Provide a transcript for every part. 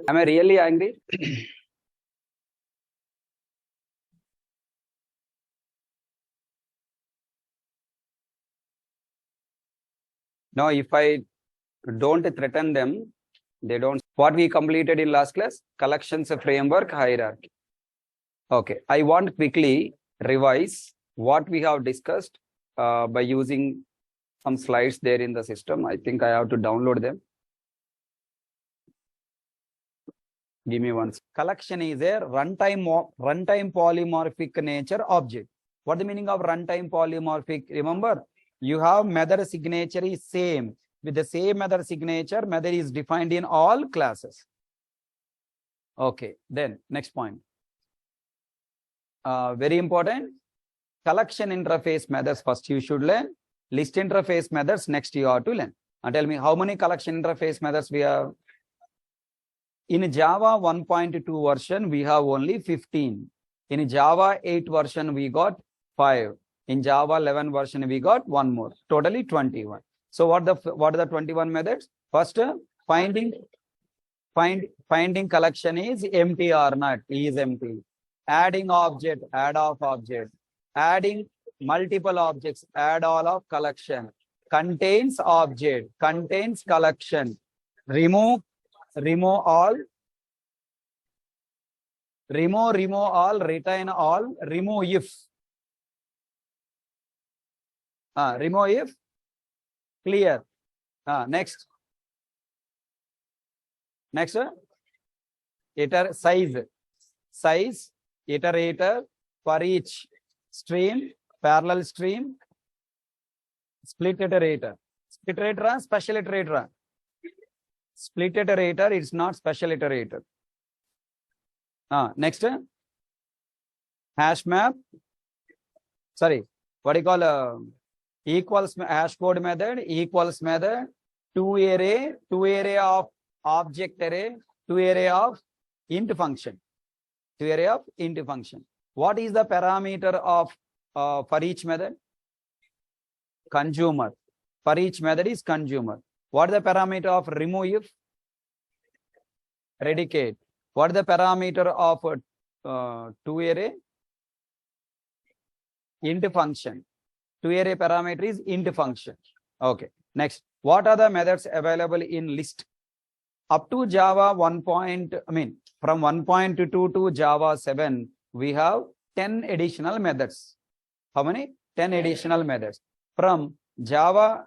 Am I really angry? No, if I don't threaten them, they don't. What we completed in last class? Collections framework hierarchy. Okay, I want quickly revise what we have discussed by using some slides there in the system. I think I have to download them. Give me one. Collection is a runtime polymorphic nature object. What the meaning of runtime polymorphic? Remember, you have method signature is same. With the same method signature, method is defined in all classes. Okay, then next point. Very important. Collection interface methods first you should learn. List interface methods next you have to learn. And tell me how many collection interface methods we have? In Java 1.2 version, we have only 15. In Java 8 version, we got 5. In Java 11 version, we got 1 more. Totally 21. So what are the 21 methods? First, finding collection is empty or not, is empty. Adding object, add of object. Adding multiple objects, add all of collection. Contains object, contains collection. Remove all, remove all, retain all, remove if. Remove if, clear. Next, size, iterator, for each stream, parallel stream, split iterator. Split iterator, special iterator. Split iterator, it's not special iterator. Next, hash map. Sorry, what do you call equals hash code method, equals method, two array of object array, two array of int function. Two array of int function. What is the parameter of for each method? Consumer. For each method is consumer. What is the parameter of remove if? Predicate. What is the parameter of two array? Int function. Two array parameter is int function. Okay. Next, what are the methods available in list? Up to Java from 1.2 to Java 7, we have 10 additional methods. How many? 10 additional methods. From Java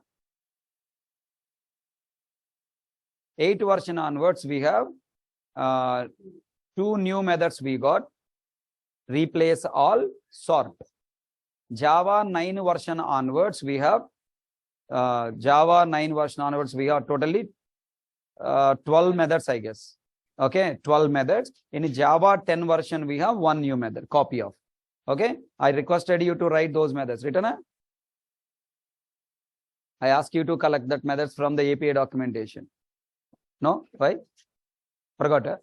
8 version onwards, we have 2 new methods we got. Replace all, sort. Java 9 version onwards, we have totally 12 methods, I guess. Okay, 12 methods. In Java 10 version, we have 1 new method, copy of. Okay, I requested you to write those methods. Written? I ask you to collect that methods from the API documentation. No? Why? Forgot?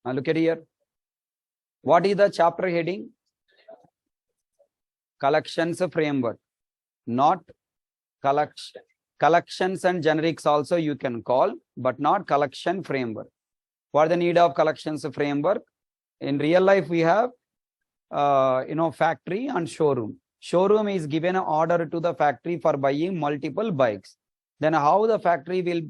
Now look at here. What is the chapter heading? Collections framework. Not collection. Collections and generics also you can call, but not collection framework. What is the need of collections framework? In real life, we have factory and showroom. Showroom is given an order to the factory for buying multiple bikes. Then how the factory will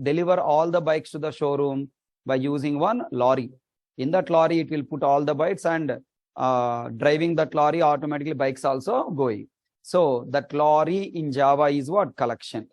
deliver all the bikes to the showroom? By using one lorry. In that lorry, it will put all the bikes, and driving that lorry, automatically bikes also going. So that lorry in Java is what? Collection.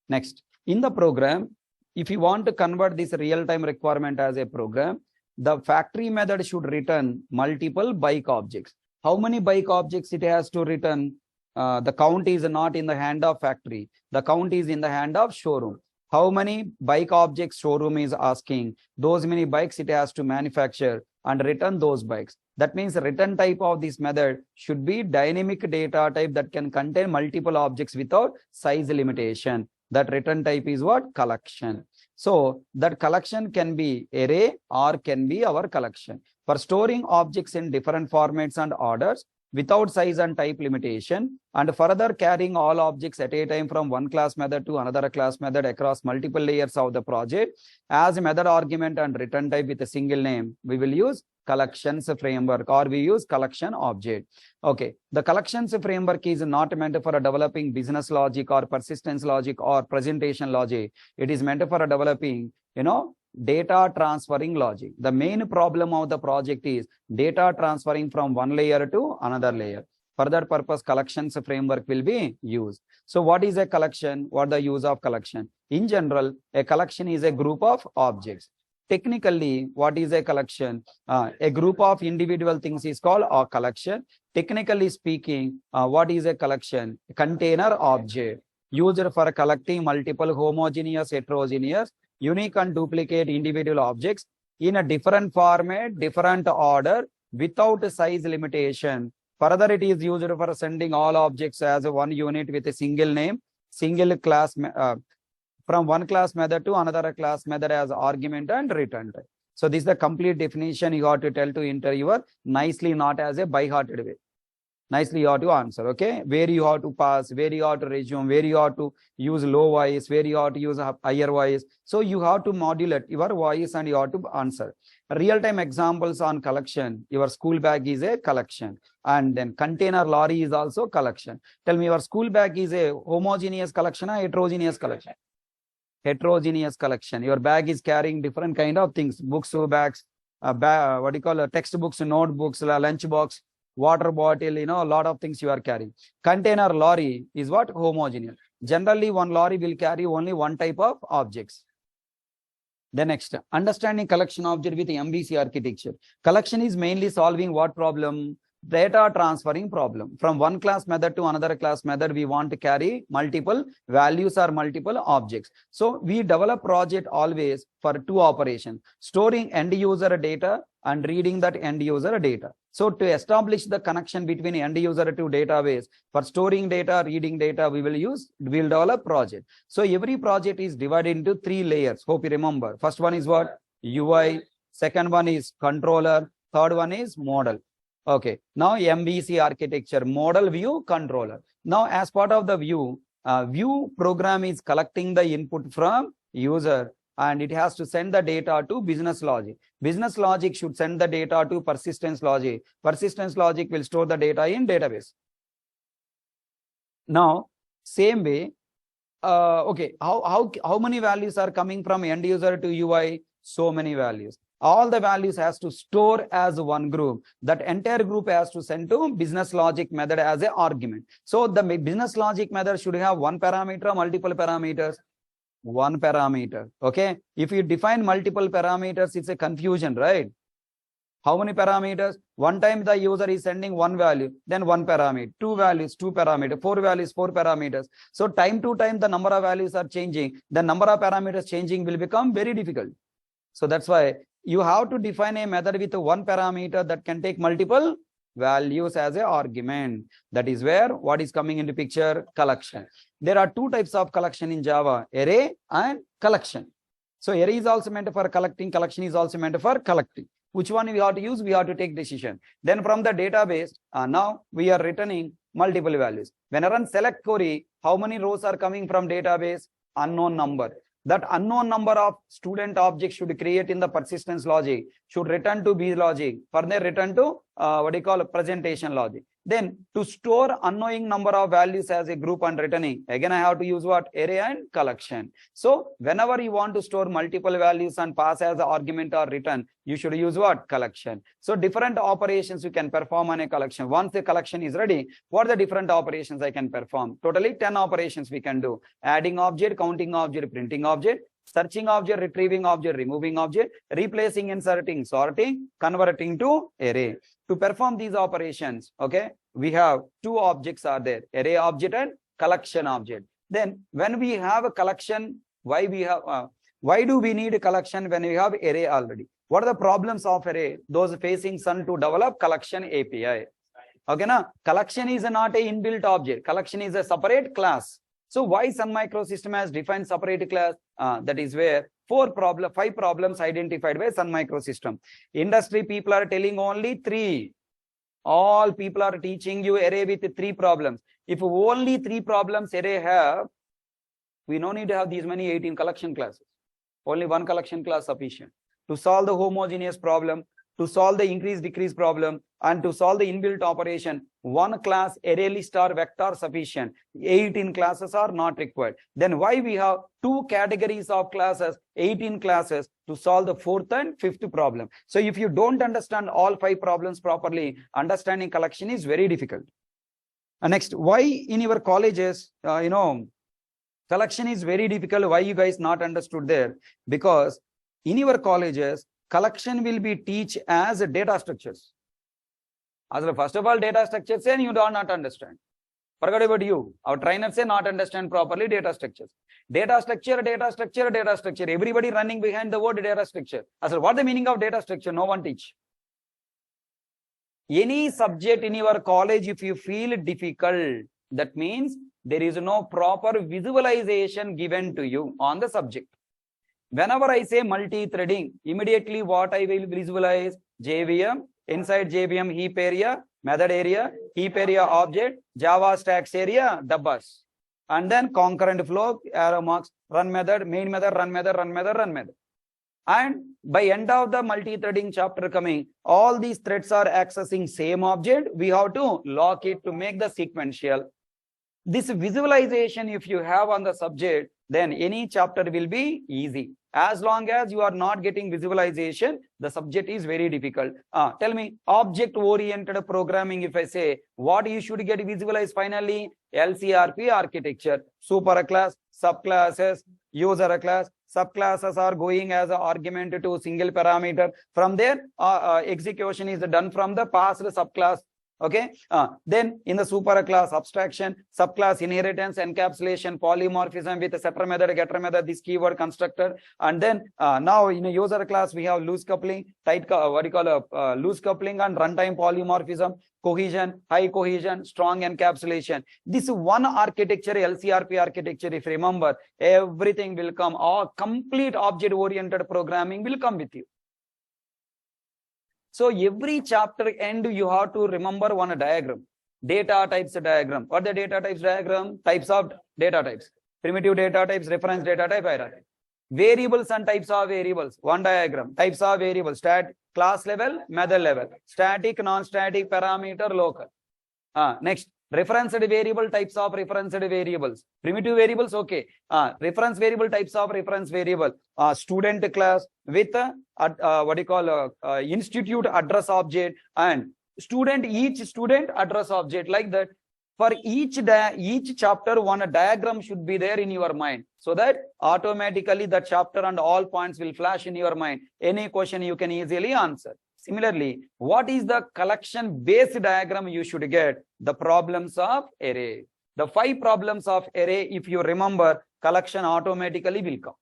Next, in the program, if you want to convert this real-time requirement as a program, the factory method should return multiple bike objects. How many bike objects it has to return? The count is not in the hand of factory. The count is in the hand of showroom. How many bike objects showroom is asking? Those many bikes it has to manufacture. and return those bikes. That means return type of this method should be dynamic data type that can contain multiple objects without size limitation. That return type is what? Collection. So that collection can be array or can be our collection. For storing objects in different formats and orders without size and type limitation, and further carrying all objects at a time from one class method to another class method across multiple layers of the project as a method argument and return type with a single name, we will use collections framework, or we use collection object. Okay, the collections framework is not meant for developing business logic or persistence logic or presentation logic. It is meant for developing, data transferring logic. The main problem of the project is data transferring from one layer to another layer. For that purpose, collections framework will be used. So what is a collection? What the use of collection? In general, a collection is a group of objects. Technically, what is a collection? A group of individual things is called a collection. Technically speaking, what is a collection? A container object used for collecting multiple homogeneous, heterogeneous, unique and duplicate individual objects in a different format, different order, without size limitation. Further, it is used for sending all objects as one unit with a single name, single class, from one class method to another class method as argument and return type. So this is the complete definition you have to tell to interviewer nicely, not as a by-hearted way. Nicely you have to answer, okay? Where you have to pass, where you have to resume, where you have to use low voice, where you have to use higher voice. So you have to modulate your voice and you have to answer. Real-time examples on collection. Your school bag is a collection. And then container lorry is also collection. Tell me, your school bag is a homogeneous collection or heterogeneous collection? Heterogeneous collection. Your bag is carrying different kind of things, books, bags, textbooks, notebooks, lunch box, water bottle, a lot of things you are carrying. Container lorry is what? Homogeneous. Generally, one lorry will carry only one type of objects. The next, understanding collection object with MVC architecture. Collection is mainly solving what problem? Data transferring problem. From one class method to another class method, we want to carry multiple values or multiple objects. So we develop project always for two operations: storing end user data and reading that end user data. So to establish the connection between end user to database, for storing data, reading data, we'll develop project. So every project is divided into three layers. Hope you remember. First one is what? UI. Second one is controller. Third one is model. Okay, now MVC architecture, model, view, controller. Now as part of the view program is collecting the input from user and it has to send the data to business logic. Business logic should send the data to persistence logic. Persistence logic will store the data in database. Now, same way, okay, how many values are coming from end user to UI? So many values. All the values has to store as one group. That entire group has to send to business logic method as an argument. So the business logic method should have one parameter, multiple parameters. One parameter. Okay. If you define multiple parameters, it's a confusion, right? How many parameters? One time the user is sending one value, then one parameter, two values, two parameters, four values, four parameters. So time to time, the number of values are changing. The number of parameters changing will become very difficult. So that's why you have to define a method with one parameter that can take multiple values as an argument. That is where what is coming into picture? Collection. There are two types of collection in Java: array and collection. So array is also meant for collecting, collection is also meant for collecting. Which one we have to use? We have to take decision. Then from the database, now we are returning multiple values. When I run select query, how many rows are coming from database? Unknown number. That unknown number of student objects should create in the persistence logic, should return to B logic, further return to presentation logic. Then to store unknowing number of values as a group and returning, again I have to use what? Array and collection. So whenever you want to store multiple values and pass as an argument or return, you should use what? Collection. So different operations you can perform on a collection. Once the collection is ready, what are the different operations I can perform? Totally 10 operations we can do: adding object, counting object, printing object, searching object, retrieving object, removing object, replacing, inserting, sorting, converting to array. To perform these operations, okay, we have two objects are there: array object and collection object. Then when we have a collection, why do we need a collection when we have array already? What are the problems of array? Those facing Sun to develop collection API. Okay, na? Collection is not a inbuilt object. Collection is a separate class. So why Sun Microsystem has defined separate class? That is where 5 problems identified by Sun Microsystem. Industry people are telling only 3. All people are teaching you array with 3 problems. If only 3 problems array have, we no need to have these many 18 collection classes. Only 1 collection class sufficient. To solve the homogeneous problem, to solve the increase-decrease problem, and to solve the inbuilt operation, 1 class array list or vector sufficient. 18 classes are not required. Then why we have 2 categories of classes, 18 classes to solve the 4th and 5th problem? So if you don't understand all 5 problems properly, understanding collection is very difficult. And next, why in your colleges, collection is very difficult? Why you guys not understood there? Because in your colleges, collection will be teach as data structures. As first of all, data structures say you do not understand. Forget about you. Our trainers say not understand properly data structures. Data structure, data structure, data structure. Everybody running behind the word data structure. As what the meaning of data structure? No one teach. Any subject in your college, if you feel difficult, that means there is no proper visualization given to you on the subject. Whenever I say multi-threading, immediately what I will visualize? JVM, inside JVM heap area, method area, heap area object, Java stacks area, the bus. And then concurrent flow, arrow marks, run method, main method, run method, run method, run method. And by end of the multi-threading chapter coming, all these threads are accessing same object. We have to lock it to make the sequential. This visualization, if you have on the subject, then any chapter will be easy. As long as you are not getting visualization, the subject is very difficult. Tell me, object-oriented programming, if I say, what you should get visualized finally? LCRP architecture, superclass, subclasses, user class. Subclasses are going as an argument to a single parameter. From there, execution is done from the past subclass. Okay, then in the superclass abstraction, subclass inheritance, encapsulation, polymorphism with a setter method, getter method, this keyword constructor, and then now in a user class we have loose coupling, loose coupling and runtime polymorphism, cohesion, high cohesion, strong encapsulation. This one architecture, LCRP architecture, if you remember, everything will come. All complete object-oriented programming will come with you. So every chapter end, you have to remember one diagram. Data types diagram. What the data types diagram? Types of data types. Primitive data types, reference data type, hierarchy. Variables and types of variables. One diagram. Types of variables. Class level, method level. Static, non-static, parameter, local. Next. Referenced variable, types of referenced variables. Primitive variables, okay. Reference variable, types of reference variable. Student class with institute address object, and each student address object, like that. For each chapter, one diagram should be there in your mind, so that automatically the chapter and all points will flash in your mind. Any question you can easily answer. Similarly, what is the collection-based diagram you should get? The problems of array. The 5 problems of array, if you remember, collection automatically will come.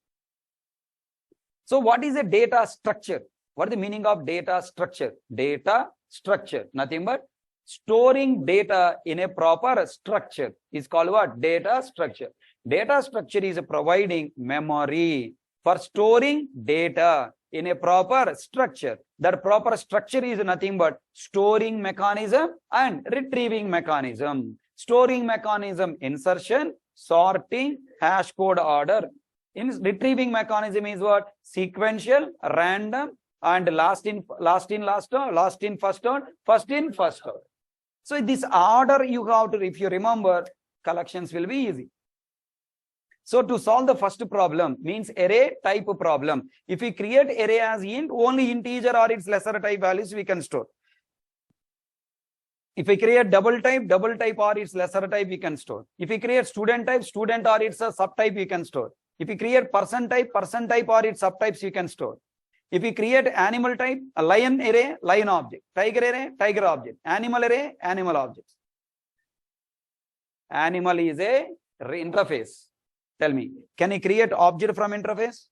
So what is a data structure? What is the meaning of data structure? Data structure, nothing but storing data in a proper structure is called what? Data structure. Data structure is providing memory for storing data in a proper structure. That proper structure is nothing but storing mechanism and retrieving mechanism. Storing mechanism, insertion, sorting, hash code order. In retrieving mechanism is what? Sequential, random, and last in first out, first in first out. So this order you have to, if you remember, collections will be easy. So to solve the first problem means array type problem. If we create array as int, only integer or its lesser type values we can store. If we create double type or its lesser type we can store. If we create student type or its a subtype we can store. If we create person type or its subtypes you can store. If we create animal type, a lion array, lion object. Tiger array, tiger object. Animal array, animal objects. Animal is a interface. Tell me, can you create object from interface?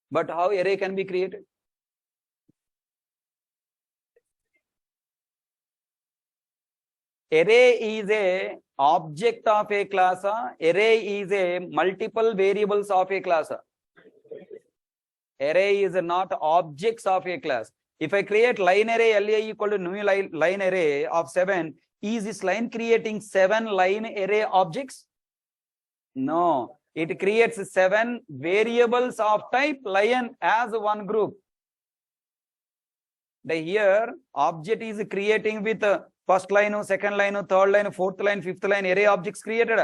But how array can be created? Array is a object of a class. Array is a multiple variables of a class. Array is not objects of a class. If I create line array LA equal to new line array of 7, is this line creating 7 line array objects? No, it creates 7 variables of type line as one group. The here object is creating with first line, second line, third line, fourth line, fifth line array objects created.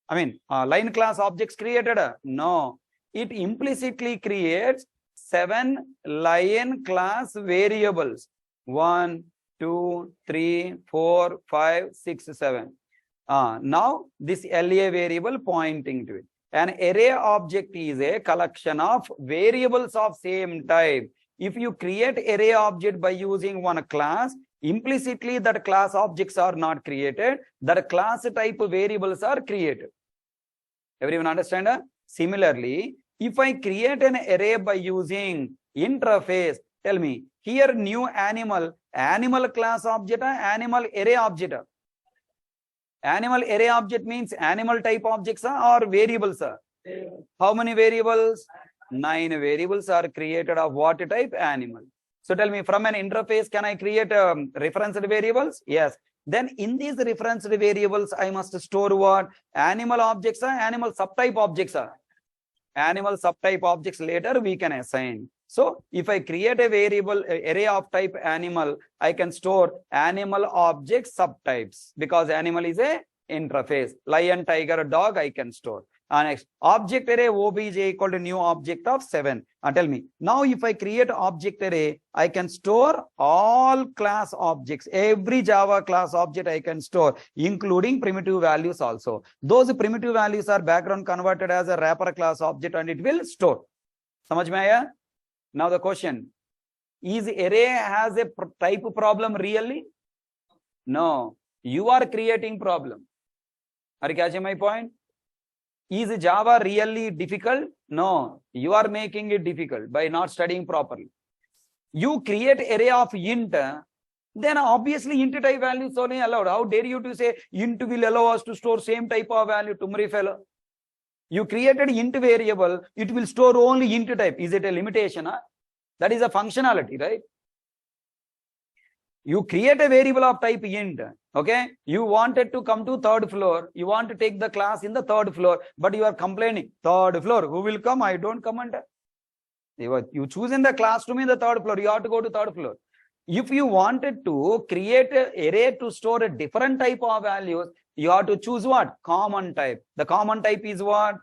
I mean line class objects created. No, it implicitly creates 7 line class variables. 1, 2, 3, 4, 5, 6, 7. Now this LA variable pointing to it. An array object is a collection of variables of same type. If you create array object by using one class, implicitly that class objects are not created, that class type variables are created. Everyone understand? Similarly, if I create an array by using interface, tell me, here new animal class object, animal array object. Animal array object means animal type objects or variables. How many variables? 9 variables are created of what type? Animal. So tell me, from an interface, can I create referenced variables? Yes. Then in these referenced variables, I must store what? Animal objects, animal subtype objects. Animal subtype objects later we can assign. So if I create a variable array of type animal, I can store animal object subtypes because animal is a interface. Lion, tiger, dog, I can store. Next, object array obj equal to new object of 7. Tell me, now if I create object array, I can store all class objects. Every Java class object I can store, including primitive values also. Those primitive values are background converted as a wrapper class object and it will store. Samajh mein aaya? Now the question, is array has a type problem really? No, you are creating problem. Are you catching my point? Is Java really difficult? No, you are making it difficult by not studying properly. You create array of int, then obviously int type values only allowed. How dare you to say int will allow us to store same type of value? Tumri fellow. You created int variable, it will store only int type. Is it a limitation? That is a functionality, right? You create a variable of type int, okay? You wanted to come to 3rd floor. You want to take the class in the 3rd floor, but you are complaining, 3rd floor, who will come? I don't come under. You choose in the classroom in the 3rd floor, you have to go to 3rd floor. If you wanted to create an array to store a different type of values, you have to choose what? Common type. The common type is what?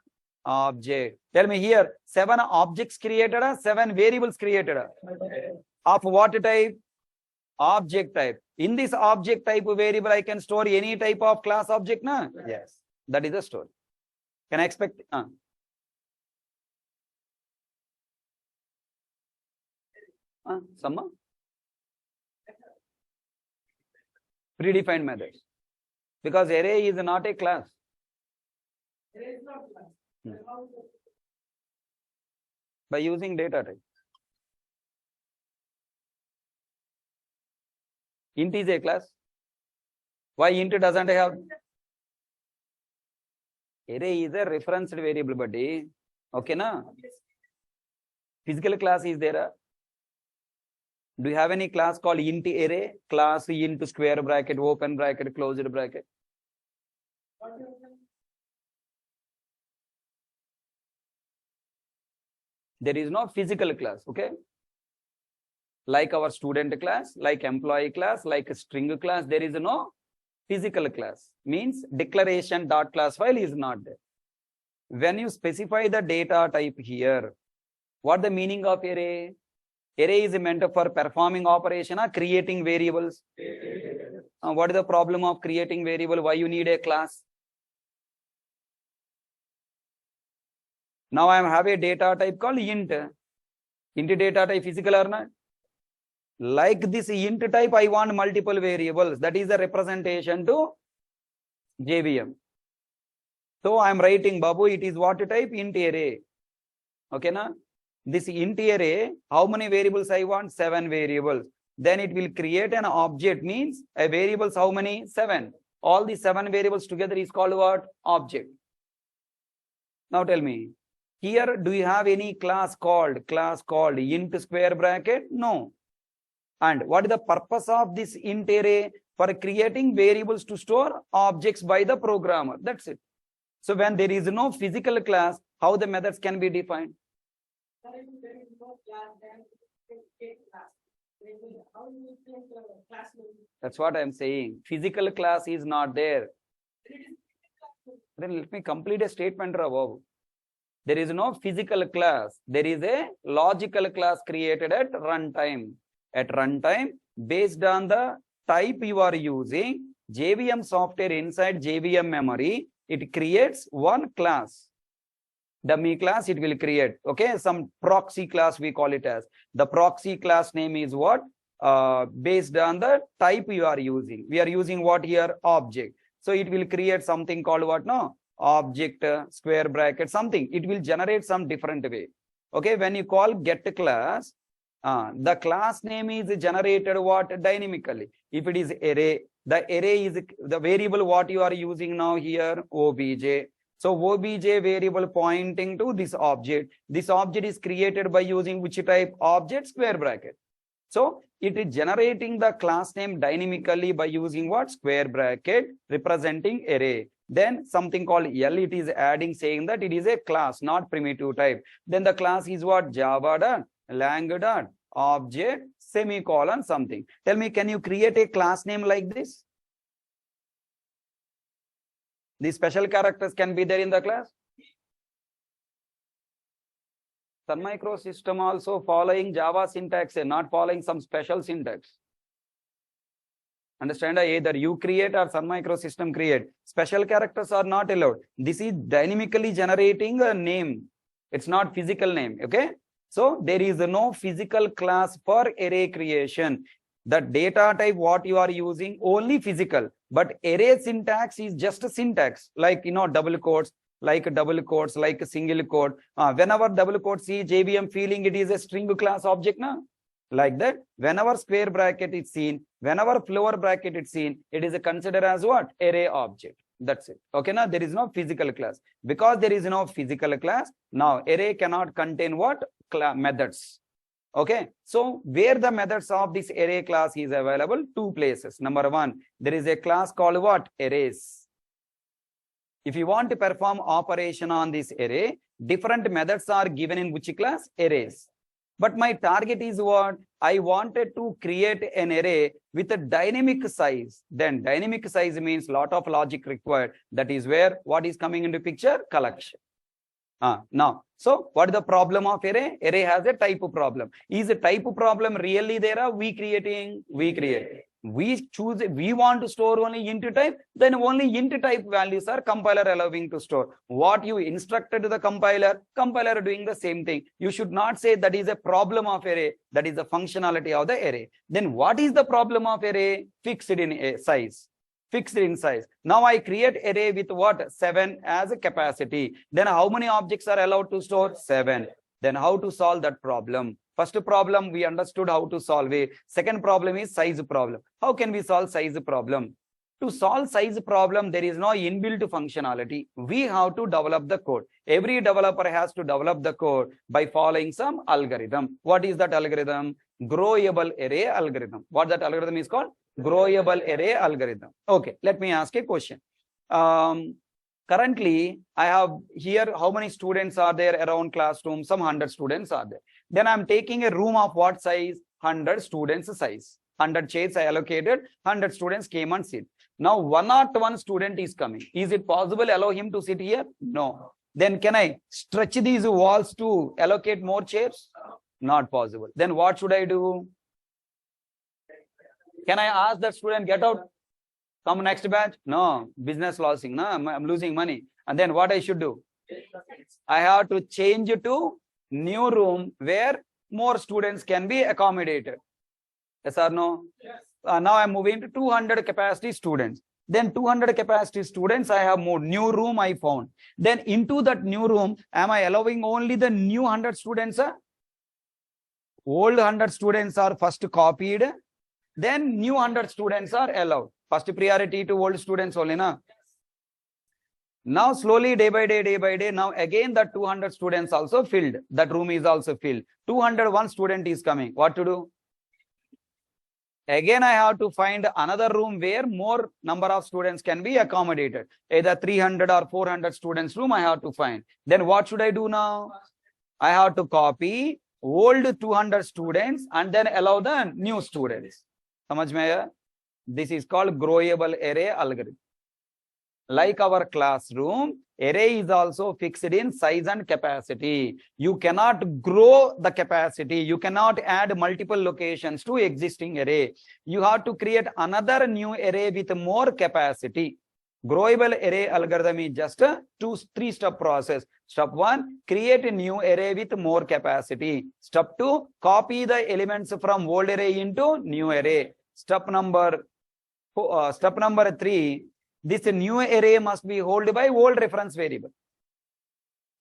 Object. Tell me here, 7 objects created, 7 variables created. Of what type? Object type. In this object type variable, I can store any type of class object, na? Yes. That is the story. Can I expect? Some predefined methods. Because array is not a class. Array is not class. By using data type. Int is a class. Why int doesn't have? Array is a referenced variable, buddy. Okay, na? Physical class is there. Do you have any class called int array? Class int square bracket, open bracket, closed bracket. There is no physical class, okay? Like our student class, like employee class, like a string class, there is no physical class. Means declaration dot class file is not there. When you specify the data type here, what the meaning of array? Array is meant for performing operation or creating variables. What is the problem of creating variable? Why you need a class? Now I have a data type called int. Int data type physical or not? Like this int type, I want multiple variables. That is the representation to JVM. So I am writing, Babu, it is what type? Int array. Okay, na? This int array, how many variables I want? 7 variables. then it will create an object, means a variables how many? 7. All the 7 variables together is called what? Object. Now tell me, here do you have any class called int square bracket? No. And what is the purpose of this int array? For creating variables to store objects by the programmer. That's it. So when there is no physical class, how the methods can be defined? That's what I'm saying. Physical class is not there. Then let me complete a statement. There is no physical class. There is a logical class created at runtime. At runtime, based on the type you are using, JVM software inside JVM memory, it creates one class. Dummy class it will create. Okay, some proxy class we call it as. The proxy class name is what? Based on the type you are using. We are using what here? Object. So it will create something called what? No, object square bracket something. It will generate some different way. Okay, when you call get class, the class name is generated what? Dynamically. If it is array, the array is the variable what you are using now here, obj. So obj variable pointing to this object. This object is created by using which type? Object square bracket. So it is generating the class name dynamically by using what? Square bracket representing array. Then something called L, it is adding, saying that it is a class, not primitive type. Then the class is what? Java dot lang dot object semicolon something. Tell me, can you create a class name like this? These special characters can be there in the class. Sun Micro system also following Java syntax, not following some special syntax. Understand? Either you create or Sun Micro system create. Special characters are not allowed. This is dynamically generating a name. It's not physical name. Okay. So there is no physical class for array creation. The data type what you are using only physical, but array syntax is just a syntax, like double quotes, like a single quote. Whenever double quotes see JVM feeling it is a string class object, na? Like that. Whenever square bracket is seen, whenever floor bracket is seen, it is considered as what? Array object. That's it. Okay, now there is no physical class. Because there is no physical class, now array cannot contain what? Methods. Okay, so where the methods of this array class is available? 2 places. Number 1, there is a class called what? Arrays. If you want to perform operation on this array, different methods are given in which class? Arrays. But my target is what? I wanted to create an array with a dynamic size. Then dynamic size means lot of logic required. That is where what is coming into picture? Collection. Now, so what is the problem of array? Array has a type problem. Is a type problem really there? Are we creating? We create. We choose, we want to store only int type, then only int type values are compiler allowing to store. What you instructed to the compiler doing the same thing. You should not say that is a problem of array, that is the functionality of the array. Then what is the problem of array? Fixed in size. Fixed in size. Now I create array with what? 7 as a capacity. Then how many objects are allowed to store? 7. Then how to solve that problem? First problem we understood how to solve it. Second problem is size problem. How can we solve size problem? To solve size problem, there is no inbuilt functionality. We have to develop the code. Every developer has to develop the code by following some algorithm. What is that algorithm? Growable array algorithm. What that algorithm is called? Growable array algorithm. Okay, let me ask a question. Currently, I have here how many students are there around classroom? Some 100 students are there. Then I'm taking a room of what size? 100 students size. 100 chairs I allocated, 100 students came and sit. Now, one student is coming. Is it possible allow him to sit here? No. Then can I stretch these walls to allocate more chairs? Not possible. Then what should I do? Can I ask that student, get out? Come next batch? No, business losing. No, I'm losing money. And then what I should do? I have to change to new room where more students can be accommodated. Yes or no? Yes. Now I'm moving to 200 capacity students. Then 200 capacity students, I have more new room I found. Then into that new room, am I allowing only the new 100 students? Old 100 students are first copied. then new 100 students are allowed. First priority to old students only, na? Now slowly, day by day, now again that 200 students also filled. That room is also filled. 201 student is coming. What to do? Again, I have to find another room where more number of students can be accommodated. Either 300 or 400 students room I have to find. Then what should I do now? I have to copy old 200 students and then allow the new students. Samajh mein aaya? This is called growable array algorithm. Like our classroom, array is also fixed in size and capacity. You cannot grow the capacity. You cannot add multiple locations to existing array. You have to create another new array with more capacity. Growable array algorithm is just a 3-step process. Step 1, create a new array with more capacity. Step 2, copy the elements from old array into new array. Step number 3, this new array must be held by old reference variable.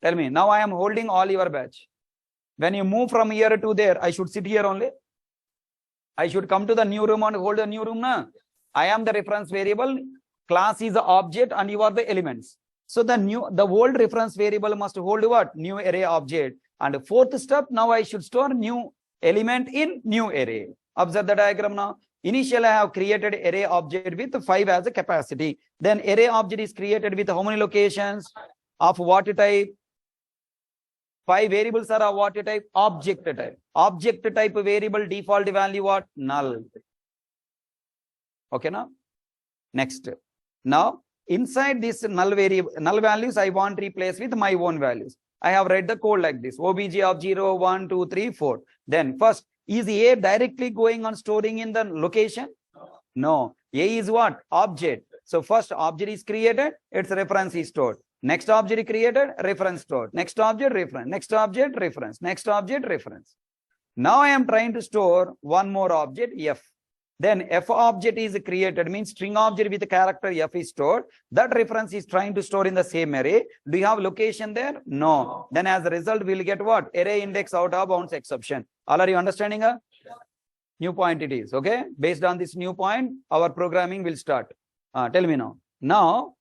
Tell me, now I am holding all your batch. When you move from here to there, I should sit here only. I should come to the new room and hold the new room. Na? I am the reference variable, class is the object and you are the elements. So the old reference variable must hold what? New array object. And 4th step, now I should store new element in new array. Observe the diagram now. Initially, I have created array object with 5 as a capacity. Then array object is created with how many locations? Of what type? 5 variables are of what type? Object type. Object type variable default value what? Null. Okay now? Next. Now, inside this null values, I want to replace with my own values. I have read the code like this. Obj of 0, 1, 2, 3, 4. Then first, is A directly going on storing in the location? No. A is what? Object. So first object is created, its reference is stored. Next object is created, reference stored. Next object, reference. Next object, reference. Next object, reference. Now I am trying to store one more object, F. Then F object is created, means string object with the character F is stored. That reference is trying to store in the same array. Do you have location there? No. Then as a result, we'll get what? Array index out of bounds exception. All are you understanding? New point it is, okay? Based on this new point, our programming will start. Tell me now. Now,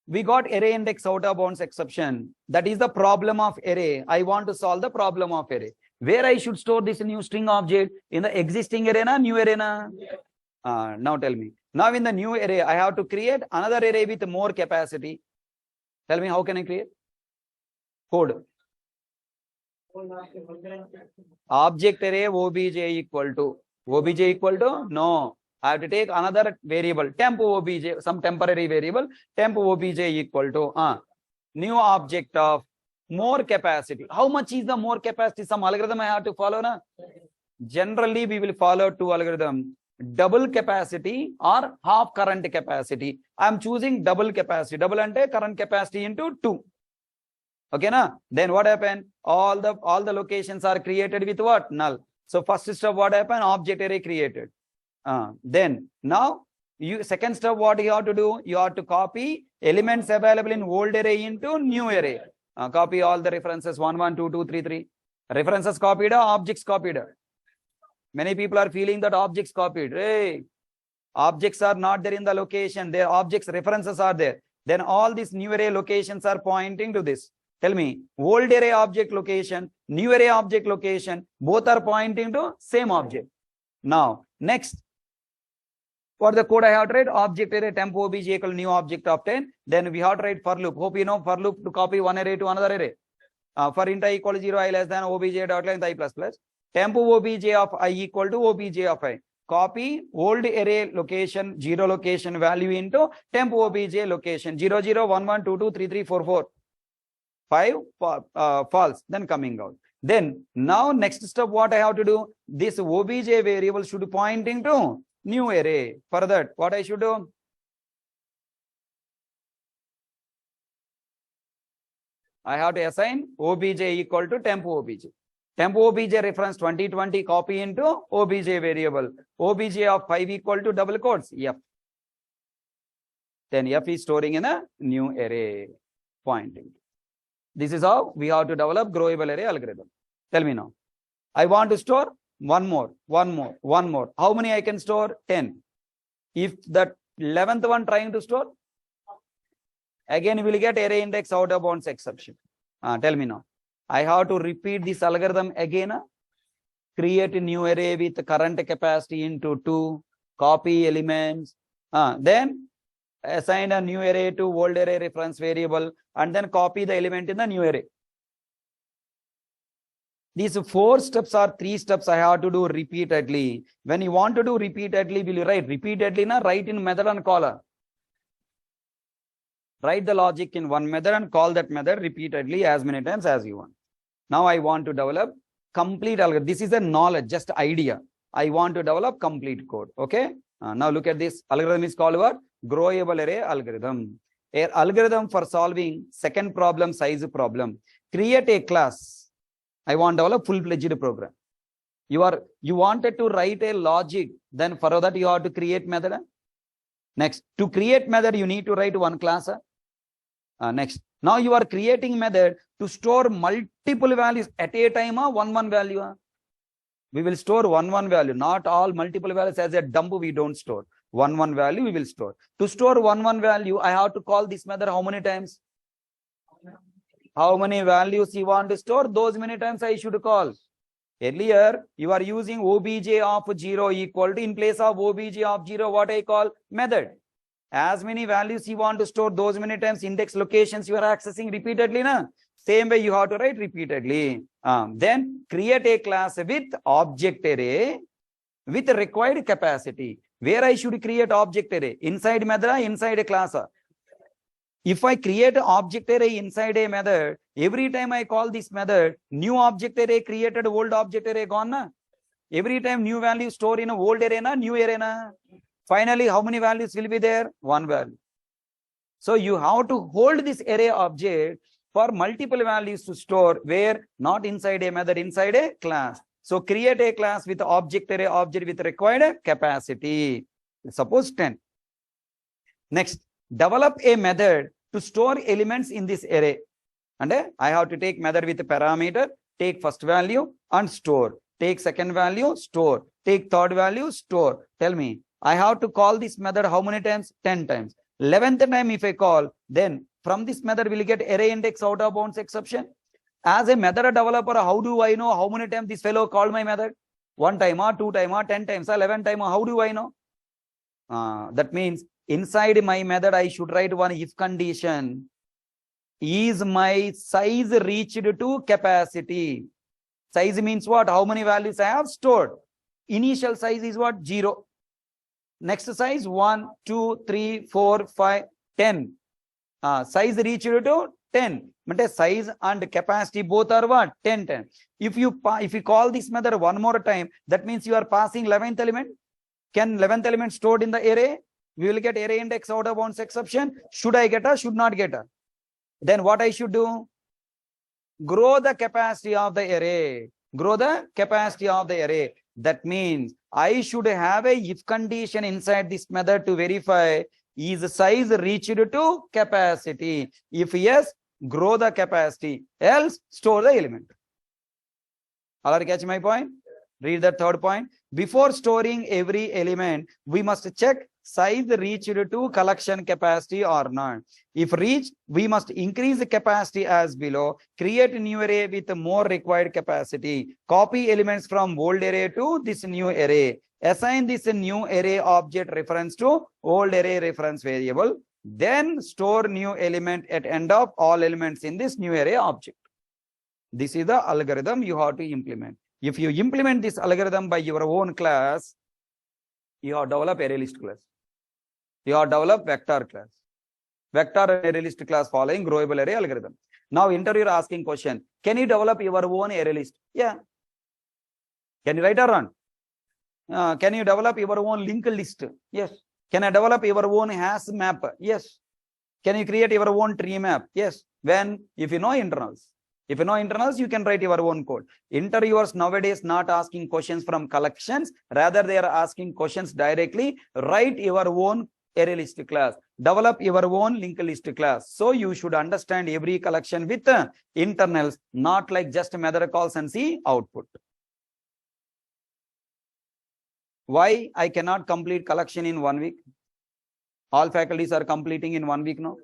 we got array index out of bounds exception. That is the problem of array. I want to solve the problem of array. Where I should store this new string object? In the existing array, na? New array? Na? Now tell me. Now in the new array, I have to create another array with more capacity. Tell me, how can I create? Code. Object array obj equal to. Obj equal to? No. I have to take another variable, temp obj, some temporary variable, temp obj equal to new object of more capacity. How much is the more capacity? Some algorithm I have to follow, na? Generally, we will follow 2 algorithms. Double capacity or half current capacity. I am choosing double capacity. Double ante current capacity into 2. Okay, na? Then what happened? All the locations are created with what? Null. So first step, what happened? Object array created. Then now second step, what you have to do? You have to copy elements available in old array into new array. Copy all the references 1, 1, 2, 2, 3, 3. References copied, objects copied. Many people are feeling that objects copied. Hey, objects are not there in the location. Their objects references are there. Then all these new array locations are pointing to this. Tell me, old array object location, new array object location, both are pointing to same object. Now, next, for the code I have to write object array temp obj equal new object of 10. Then we have to write for loop. Hope you know for loop to copy one array to another array. For int I equal to 0, I less than obj dot length I plus plus. Temp obj of I equal to obj of I. Copy old array location 0 location value into temp obj location 0, 0, 1, 1, 2, 2, 3, 3, 4, 4. 5 false. Then coming out. Then now next step, what I have to do? This obj variable should pointing to new array. For that, what I should do? I have to assign obj equal to temp obj. Temp obj reference 2020 copy into obj variable. Obj of 5 equal to double quotes F. Then F is storing in a new array pointing. This is how we have to develop growable array algorithm. Tell me now. I want to store one more. How many I can store? 10. If the 11th one trying to store, again we will get array index out of bounds exception. Tell me now. I have to repeat this algorithm again. Create a new array with current capacity into 2, copy elements, then assign a new array to old array reference variable, and then copy the element in the new array. These 4 steps or 3 steps I have to do repeatedly. When you want to do repeatedly, will you write repeatedly? Write in method and caller. Write the logic in one method and call that method repeatedly as many times as you want. Now I want to develop complete algorithm. This is a knowledge, just idea. I want to develop complete code. Okay. Now look at this. Algorithm is called what? Growable array algorithm. An algorithm for solving second problem, size problem. Create a class. I want to develop full-fledged program. You wanted to write a logic. Then for that you have to create method. Next, to create method, you need to write one class. Next, now you are creating method to store multiple values at a time, one value. We will store one value, not all multiple values. As a dump, we don't store one value. We will store. To store one value, I have to call this method how many times? How many values you want to store? Those many times I should call. Earlier, you are using obj of 0 equal to, in place of obj of 0, what I call method. As many values you want to store, those many times index locations you are accessing repeatedly. Same way you have to write repeatedly. Then create a class with object array with required capacity. Where I should create object array? Inside method, inside a class. If I create an object array inside a method, every time I call this method, new object array created, old object array gone. Every time new value store in a old array, new array. Finally, how many values will be there? One value. So you have to hold this array object for multiple values to store, where not inside a method, inside a class. So create a class with object array object with required capacity. Suppose 10. Next, develop a method to store elements in this array. And I have to take method with parameter, take first value and store. Take second value, store. Take third value, store. Tell me, I have to call this method how many times? 10 times. 11th time if I call, then from this method will get array index out of bounds exception. As a method developer, how do I know how many times this fellow called my method? 1 time or 2 time or 10 times or 11 time, how do I know? That means inside my method, I should write one if condition. Is my size reached to capacity? Size means what? How many values I have stored? Initial size is what? 0. Next size 1, 2, 3, 4, 5, 10. Size reached to 10. But size and capacity both are what? 10, 10. If you call this method one more time, that means you are passing 11th element. Can 11th element stored in the array? We will get array index out of bounds exception. Should I get a? Should not get a? Then what I should do? Grow the capacity of the array. Grow the capacity of the array. That means I should have a if condition inside this method to verify is size reached to capacity. If yes, grow the capacity. Else, store the element. All right, catch my point? Read the third point. Before storing every element, we must check size reached to collection capacity or not. If reached, we must increase the capacity as below. Create a new array with more required capacity. Copy elements from old array to this new array. Assign this new array object reference to old array reference variable. Then store new element at end of all elements in this new array object. This is the algorithm you have to implement. If you implement this algorithm by your own class, you have developed array list class. You have developed vector class. Vector array list class following growable array algorithm. Now interviewer asking question, can you develop your own array list? Yeah. Can you write or run? Can you develop your own linked list? Yes. Can I develop your own hash map? Yes. Can you create your own tree map? Yes. When? If you know internals. If you know internals, you can write your own code. Interviewers nowadays not asking questions from collections. Rather, they are asking questions directly. Write your own array list class. Develop your own linked list class. So you should understand every collection with internals, not like just method calls and see output. Why I cannot complete collection in 1 week? All faculties are completing in 1 week now.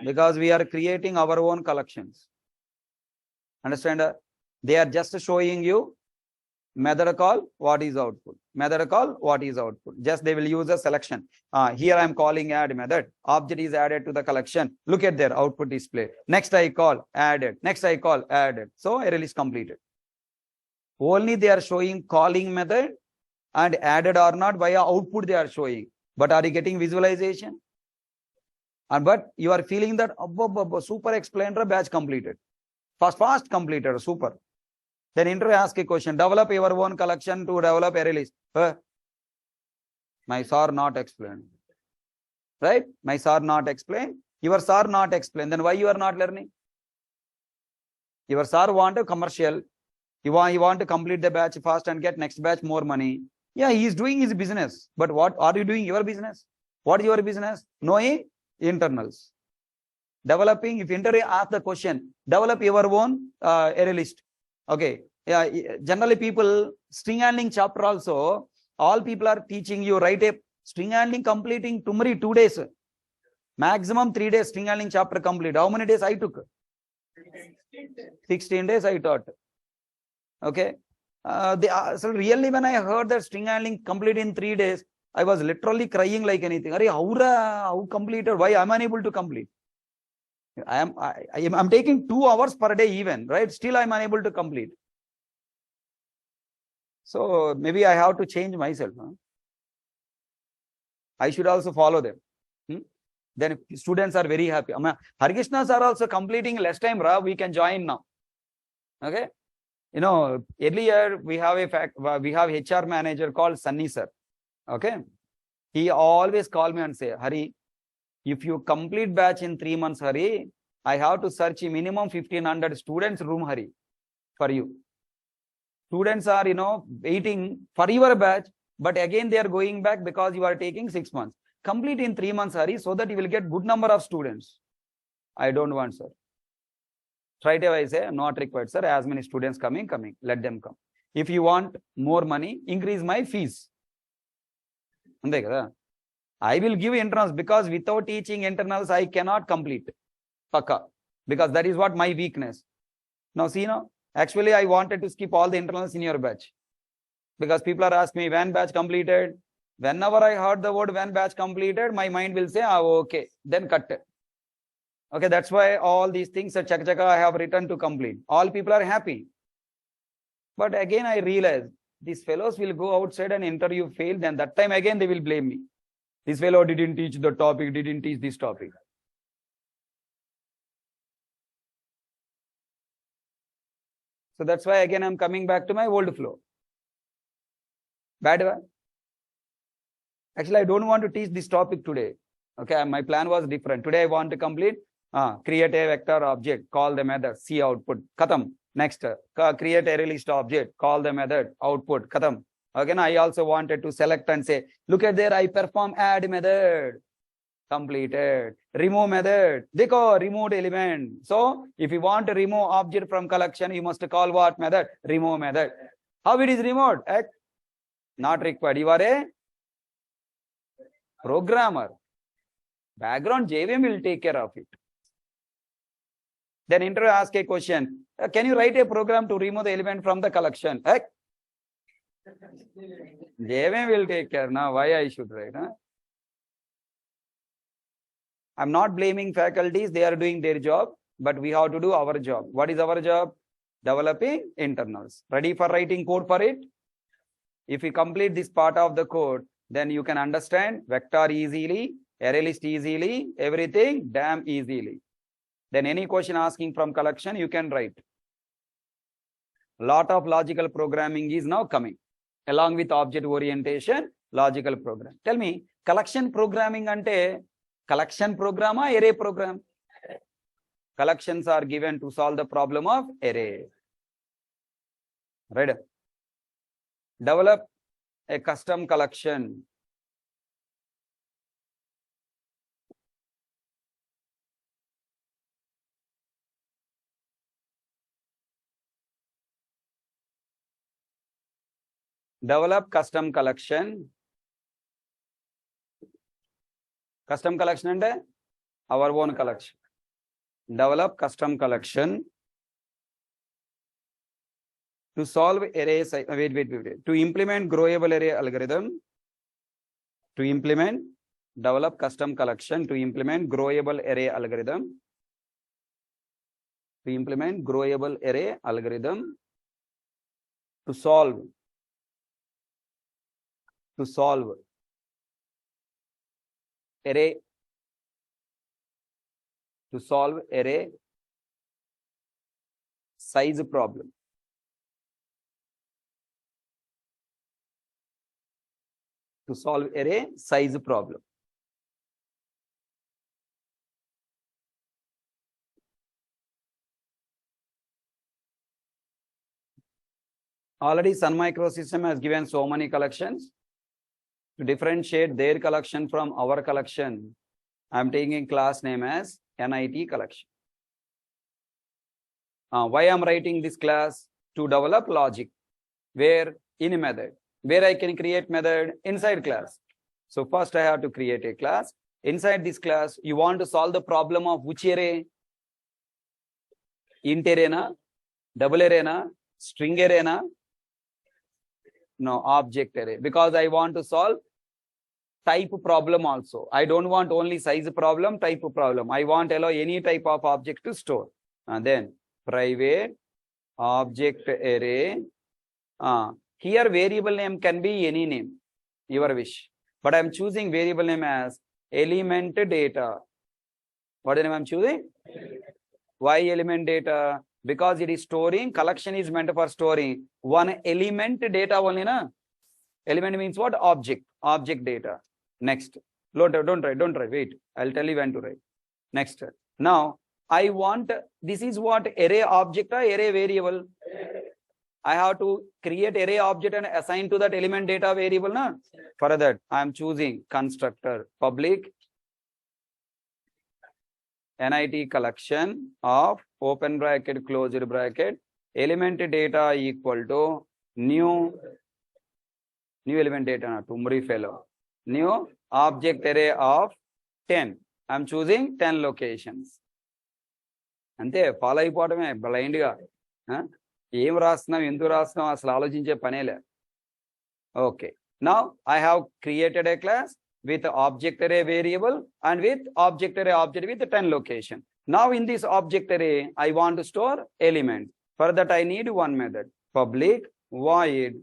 Because we are creating our own collections. Understand? They are just showing you method call, what is output. Method call, what is output. Just they will use a selection. Here I am calling add method. Object is added to the collection. Look at their output display. Next I call added. Next I call added. So array is completed. Only they are showing calling method and added or not via output they are showing. But are you getting visualization? And but you are feeling that super explainer batch completed. Fast completed, super. Then interview ask a question, develop your own collection to develop array list. My sir not explained. Right? My sir not explained. Your sir not explained. Then why you are not learning? Your sir want a commercial. He want to complete the batch fast and get next batch more money. Yeah, he is doing his business. But what are you doing your business? What is your business? Knowing internals. Developing, if interview ask the question, develop your own array list. Okay. Yeah, generally people, string handling chapter also, all people are teaching you write a string handling completing tomorrow 2 days. Maximum 3 days string handling chapter complete. How many days I took? 16 days I taught. Okay. So really when I heard that string handling complete in 3 days, I was literally crying like anything. How completed? Why am I unable to complete? I'm taking 2 hours per day even, right? Still I'm unable to complete. So maybe I have to change myself. Huh? I should also follow them. Then students are very happy. Harikrishnas are also completing less time, we can join now. Okay. You know, earlier we have HR manager called Sunny sir. Okay. He always call me and say, Hari, if you complete batch in 3 months, Hari, I have to search a minimum 1500 students room, Hari, for you. Students are, waiting for your batch, but again they are going back because you are taking 6 months. Complete in 3 months, Hari, so that you will get good number of students. I don't want, sir. Straight away I say, not required, sir. As many students coming, let them come. If you want more money, increase my fees. I will give internals because without teaching internals, I cannot complete. Pakka. Because that is what my weakness. Now see now, actually I wanted to skip all the internals in your batch. Because people are asking me when batch completed. Whenever I heard the word when batch completed, my mind will say, okay, then cut. Okay, that's why all these things at Chaka I have written to complete. All people are happy. But again I realized, these fellows will go outside and interview fail, then that time again they will blame me. This fellow didn't teach the topic, didn't teach this topic. So that's why again I'm coming back to my old flow. Bad one. Actually, I don't want to teach this topic today. Okay, my plan was different. Today I want to complete, create a vector object, call the method, see output, khatam. Next, create a list object, call the method, output, khatam. Again, I also wanted to select and say, look at there, I perform add method, completed. Remove method, dekho, removed element. So, if you want to remove object from collection, you must call what method? Remove method. How it is removed? Not required. You are a programmer. Background JVM will take care of it. Then interview ask a question. Can you write a program to remove the element from the collection? JVM will take care. Now, why I should write? Huh? I'm not blaming faculties. They are doing their job, but we have to do our job. What is our job? Developing internals. Ready for writing code for it? If you complete this part of the code, then you can understand vector easily, array list easily, everything damn easily. Then any question asking from collection, you can write. Lot of logical programming is now coming. Along with object orientation, logical program. Tell me, collection programming ante collection program or array program? Collections are given to solve the problem of array. Right? Develop a custom collection. develop custom collection. Custom collection and our own collection. Develop custom collection to solve array size. Wait. To implement growable array algorithm. To implement, develop custom collection to implement growable array algorithm. To implement growable array algorithm to solve array size problem. To solve array size problem. Already Sun Microsystem has given so many collections. To differentiate their collection from our collection, I am taking class name as NIT collection. Why I am writing this class? To develop logic, where in a method, where I can create method inside class. So first I have to create a class. Inside this class, you want to solve the problem of which array? Int array na? Double array na? String array na? No, object array. Because I want to solve type problem also. I don't want only size problem, type problem. I want allow any type of object to store. And then private object array. Here variable name can be any name, your wish. But I'm choosing variable name as element data. What name I'm choosing? Why element data? Because it is storing, collection is meant for storing one element data only, na? Element means what? Object data. Next. Don't write. Wait. I'll tell you when to write. Next. Now, I want, this is what? Array object or array variable? I have to create array object and assign to that element data variable, na? For that, I am choosing constructor public NIT collection of open bracket, closed bracket, element data equal to new element data, Tumri fellow, new object array of 10. I am choosing 10 locations. Ante follow అయిపోవడమే blind గా ఏం రాస్తున్నాం ఎందుకు రాస్తున్నాం అసలు ఆలోచించే పనేలే. Okay, now I have created a class with object array variable and with object array object with 10 location. Now in this object array, I want to store element. For that I need one method, public void.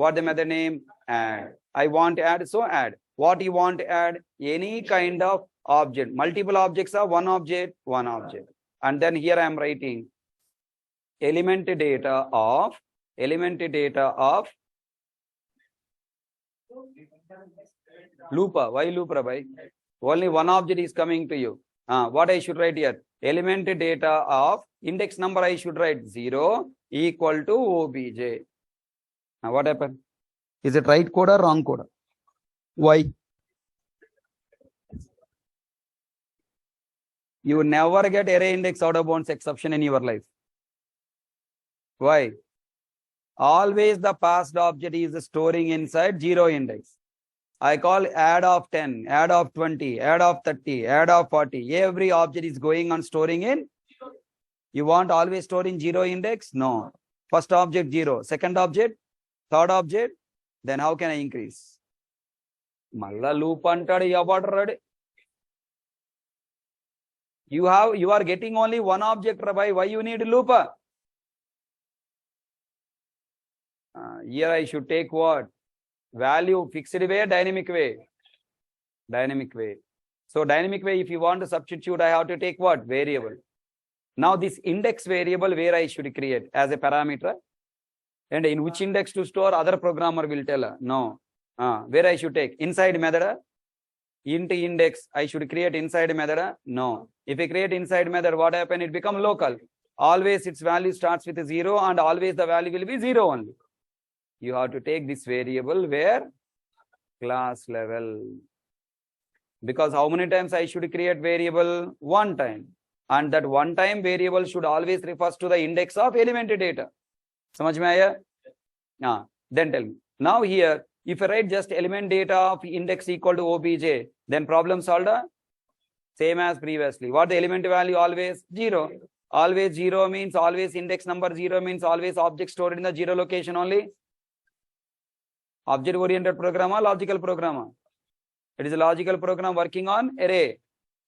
What the method name? Add. I want to add, so add. What you want to add? Any kind of object. Multiple objects are one object. And then here I am writing element data of looper. Why looper? Bhai? Only one object is coming to you. What I should write here? Element data of index number I should write 0 equal to obj. Now what happened? Is it right code or wrong code? Why? You will never get array index out of bounds exception in your life. Why? Always the passed object is storing inside 0 index. I call add of 10, add of 20, add of 30, add of 40. Every object is going on storing in. You want always store in 0 index? No. First object 0, second object, third object. Then how can I increase? Malla loop antadu yavadu. You are getting only one object, Rabbi. Why you need loop? Here I should take what? Value fixed way, dynamic way. So dynamic way, if you want to substitute, I have to take what? Variable. Now this index variable where I should create as a parameter. And in which index to store, other programmer will tell her. No. Where I should take? Inside method. Int index, I should create inside method. No. If I create inside method, what happen? It become local. Always its value starts with a 0 and always the value will be 0 only. You have to take this variable where? Class level. Because how many times I should create variable? One time. And that one time variable should always refers to the index of element data. Samajh mein aaya? Then tell me. Now here, if I write just element data of index equal to obj, then problem solved. Same as previously. What the element value? Always 0. Always 0 means always index number 0 means always object stored in the 0 location only. Object oriented program or logical program? It is a logical program working on array.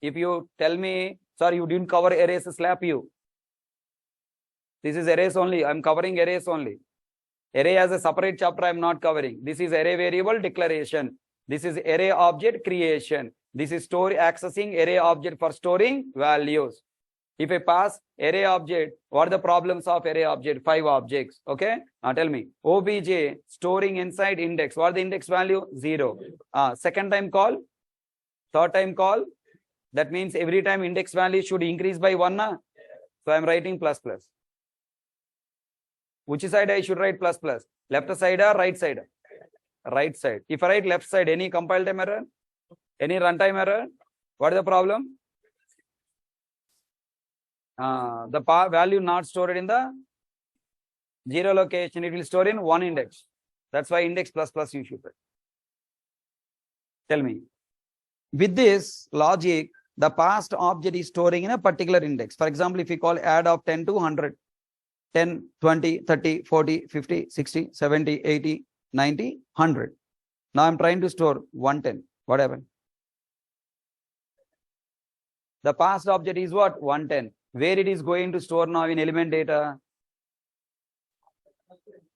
If you tell me, sir, you didn't cover arrays, slap you. This is arrays only. I am covering arrays only. Array as a separate chapter I am not covering. This is array variable declaration. This is array object creation. This is accessing array object for storing values. If I pass array object, what are the problems of array object? 5 objects. Okay. Now tell me. Obj storing inside index. What is the index value? 0. Second time call. Third time call. That means every time index value should increase by 1. So I am writing plus plus. Which side I should write plus plus? Left side or right side? Right side. If I write left side, any compile time error? Any runtime error? What is the problem? The value not stored in the 0 location. It will store in 1 index. That's why index plus plus you should write. Tell me. With this logic, the past object is storing in a particular index. For example, if we call add of 10 to 100. 10, 20, 30, 40, 50, 60, 70, 80, 90, 100. Now I'm trying to store 110. What happened? The past object is what? 110. Where it is going to store now in element data?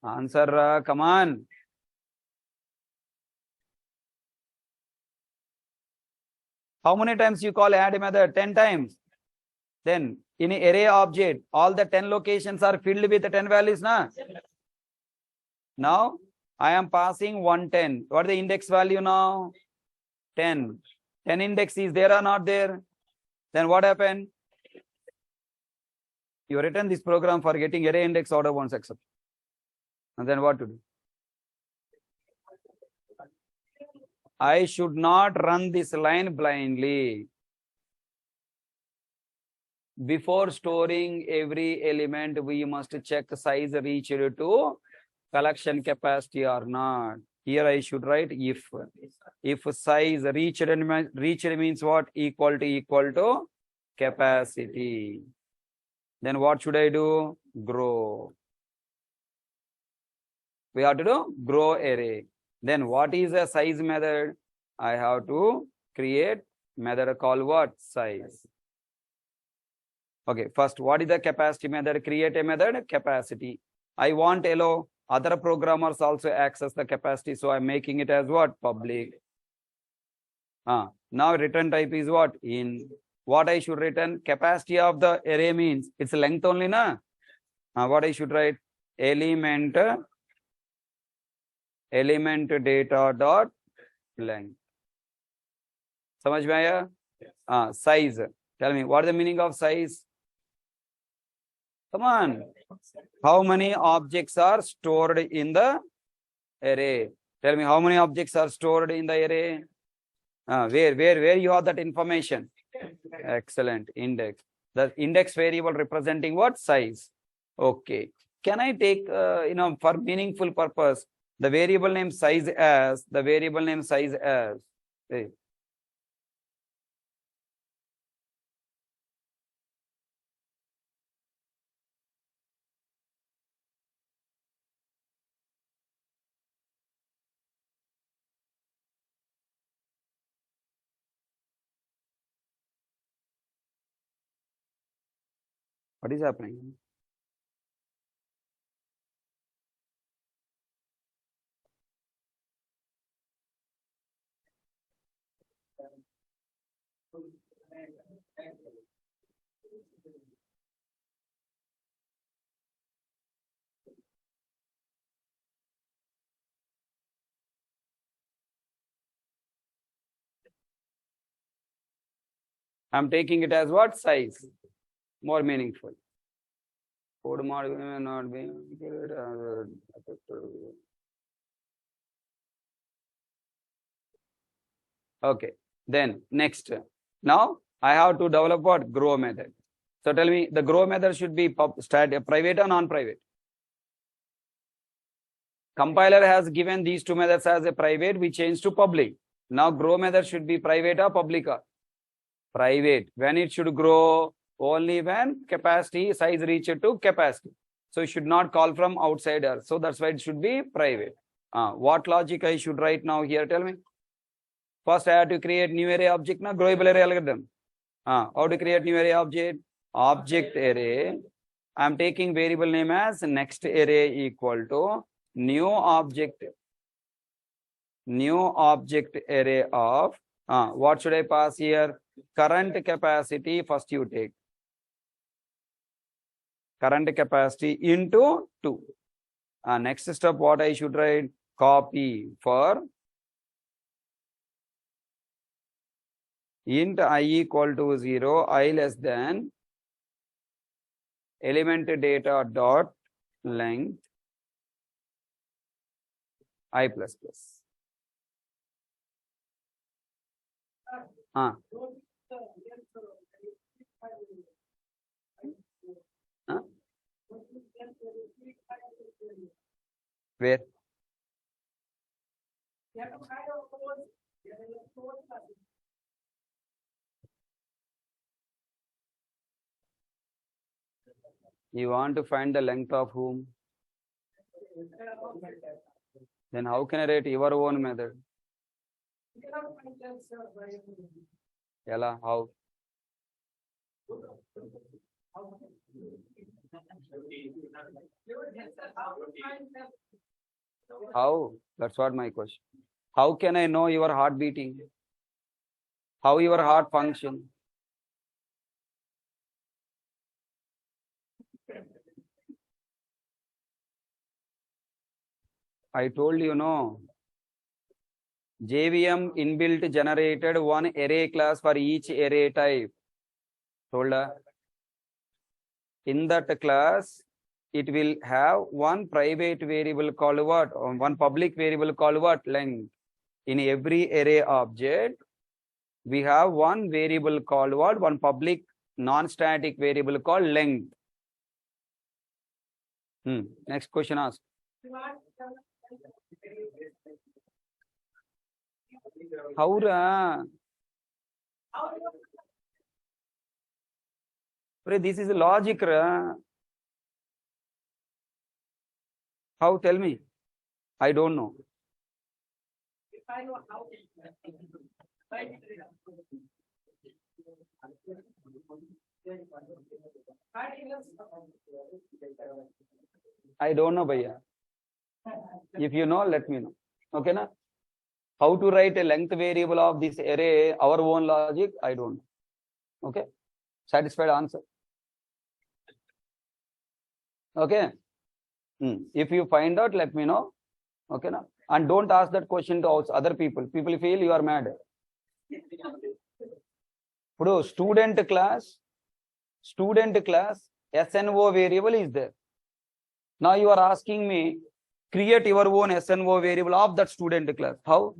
Answer, come on. How many times you call add method? 10 times. Then in an array object, all the 10 locations are filled with the 10 values. Now I am passing 110. What is the index value now? 10. 10 index is there or not there? Then what happened? You written this program for getting array index out of 1 exception. And then what to do? I should not run this line blindly. Before storing every element, we must check size reached to collection capacity or not. Here I should write if. If size reached means what? Equal to capacity. Then what should I do? Grow. We have to do grow array. Then what is a size method? I have to create method called what? Size. Okay, first, what is the capacity method? Create a method, capacity. I want allow other programmers also access the capacity, so I'm making it as what? Public. Now return type is what? In. What I should return? Capacity of the array means it's length only, na? What I should write? Element data dot length. Samajh mein aaya? Size. Tell me, what is the meaning of size? Come on. How many objects are stored in the array? Tell me, how many objects are stored in the array? Where you have that information? Excellent. Index. The index variable representing what? Size. Okay. Can I take, for meaningful purpose, the variable name size as, hey. What is happening? I'm taking it as what? Size. More meaningful. Code module may not be. Okay. Then next. Now I have to develop what? Grow method. So tell me, the grow method should be private or non-private? Compiler has given these two methods as a private, we change to public. Now grow method should be private or public? Private. When it should grow? Only when capacity size reached to capacity. So it should not call from outsider. So that's why it should be private. What logic I should write now here? Tell me. First I have to create new array object na growable array algorithm. How to create new array object? Object array. I am taking variable name as next array equal to new object array of what should I pass here? Current capacity. First you take current capacity into 2. Next step what I should write? Copy for int I equal to 0, I less than element data dot length I plus plus. Where? You want to find the length of whom? Then how can I write your own method? Yalla, how? How? That's what my question. How can I know your heart beating? How your heart function? I told you, no. JVM inbuilt generated one array class for each array type. Told her. In that class, it will have one private variable called what? Or one public variable called what? Length. In every array object, we have one variable called what? One public non-static variable called length. Next question asked. How? This is logic. How? Tell me. I don't know. I don't know, Bhaiya. If you know, let me know. Okay, na? How to write a length variable of this array, our own logic, I don't know. Okay? Satisfied answer? Okay? If you find out, let me know. Okay, na? And don't ask that question to other people. People feel you are mad. Student class, SNO variable is there. Now you are asking me, create your own SNO variable of that student class. How?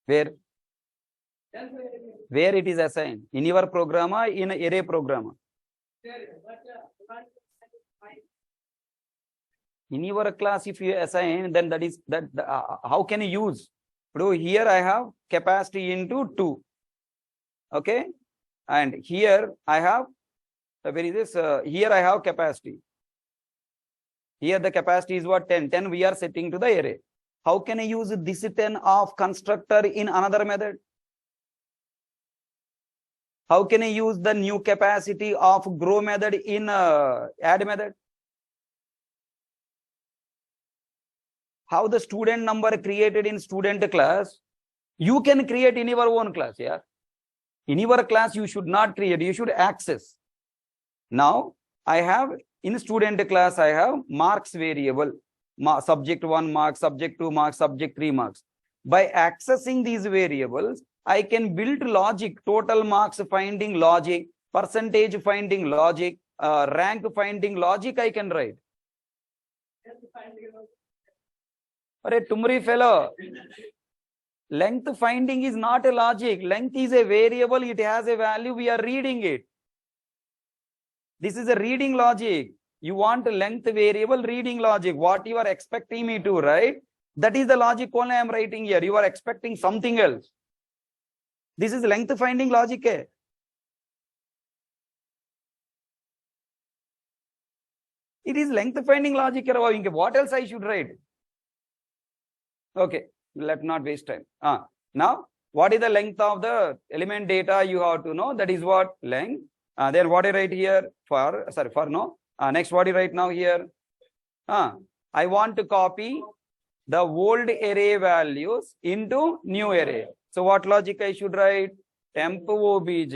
Where? Where it is assigned? In your program or in an array program? In your class, if you assign, then that is that. How can you use? Here I have capacity into 2. Okay, and here I have where is this? Here I have capacity. Here the capacity is what? 10. 10 we are setting to the array. How can I use this 10 of constructor in another method? How can I use the new capacity of grow method in add method? How the student number created in student class, you can create in your own class. Yeah. In your class, you should not create, you should access. Now, I have in student class, I have marks variable, subject 1 marks, subject 2 marks, subject 3 marks. By accessing these variables, I can build logic, total marks finding logic, percentage finding logic, rank finding logic I can write. Arey, tumri fellow, Length finding is not a logic. Length is a variable. It has a value. We are reading it. This is a reading logic. You want length variable reading logic. What you are expecting me to write, that is the logic only I am writing here. You are expecting something else. This is length finding logic. It is length finding logic. What else I should write? Okay, let's not waste time. Now, what is the length of the element data you have to know? That is what length. Then what I write here for no. Next, what I write now here? I want to copy the old array values into new array. So what logic I should write? Temp obj.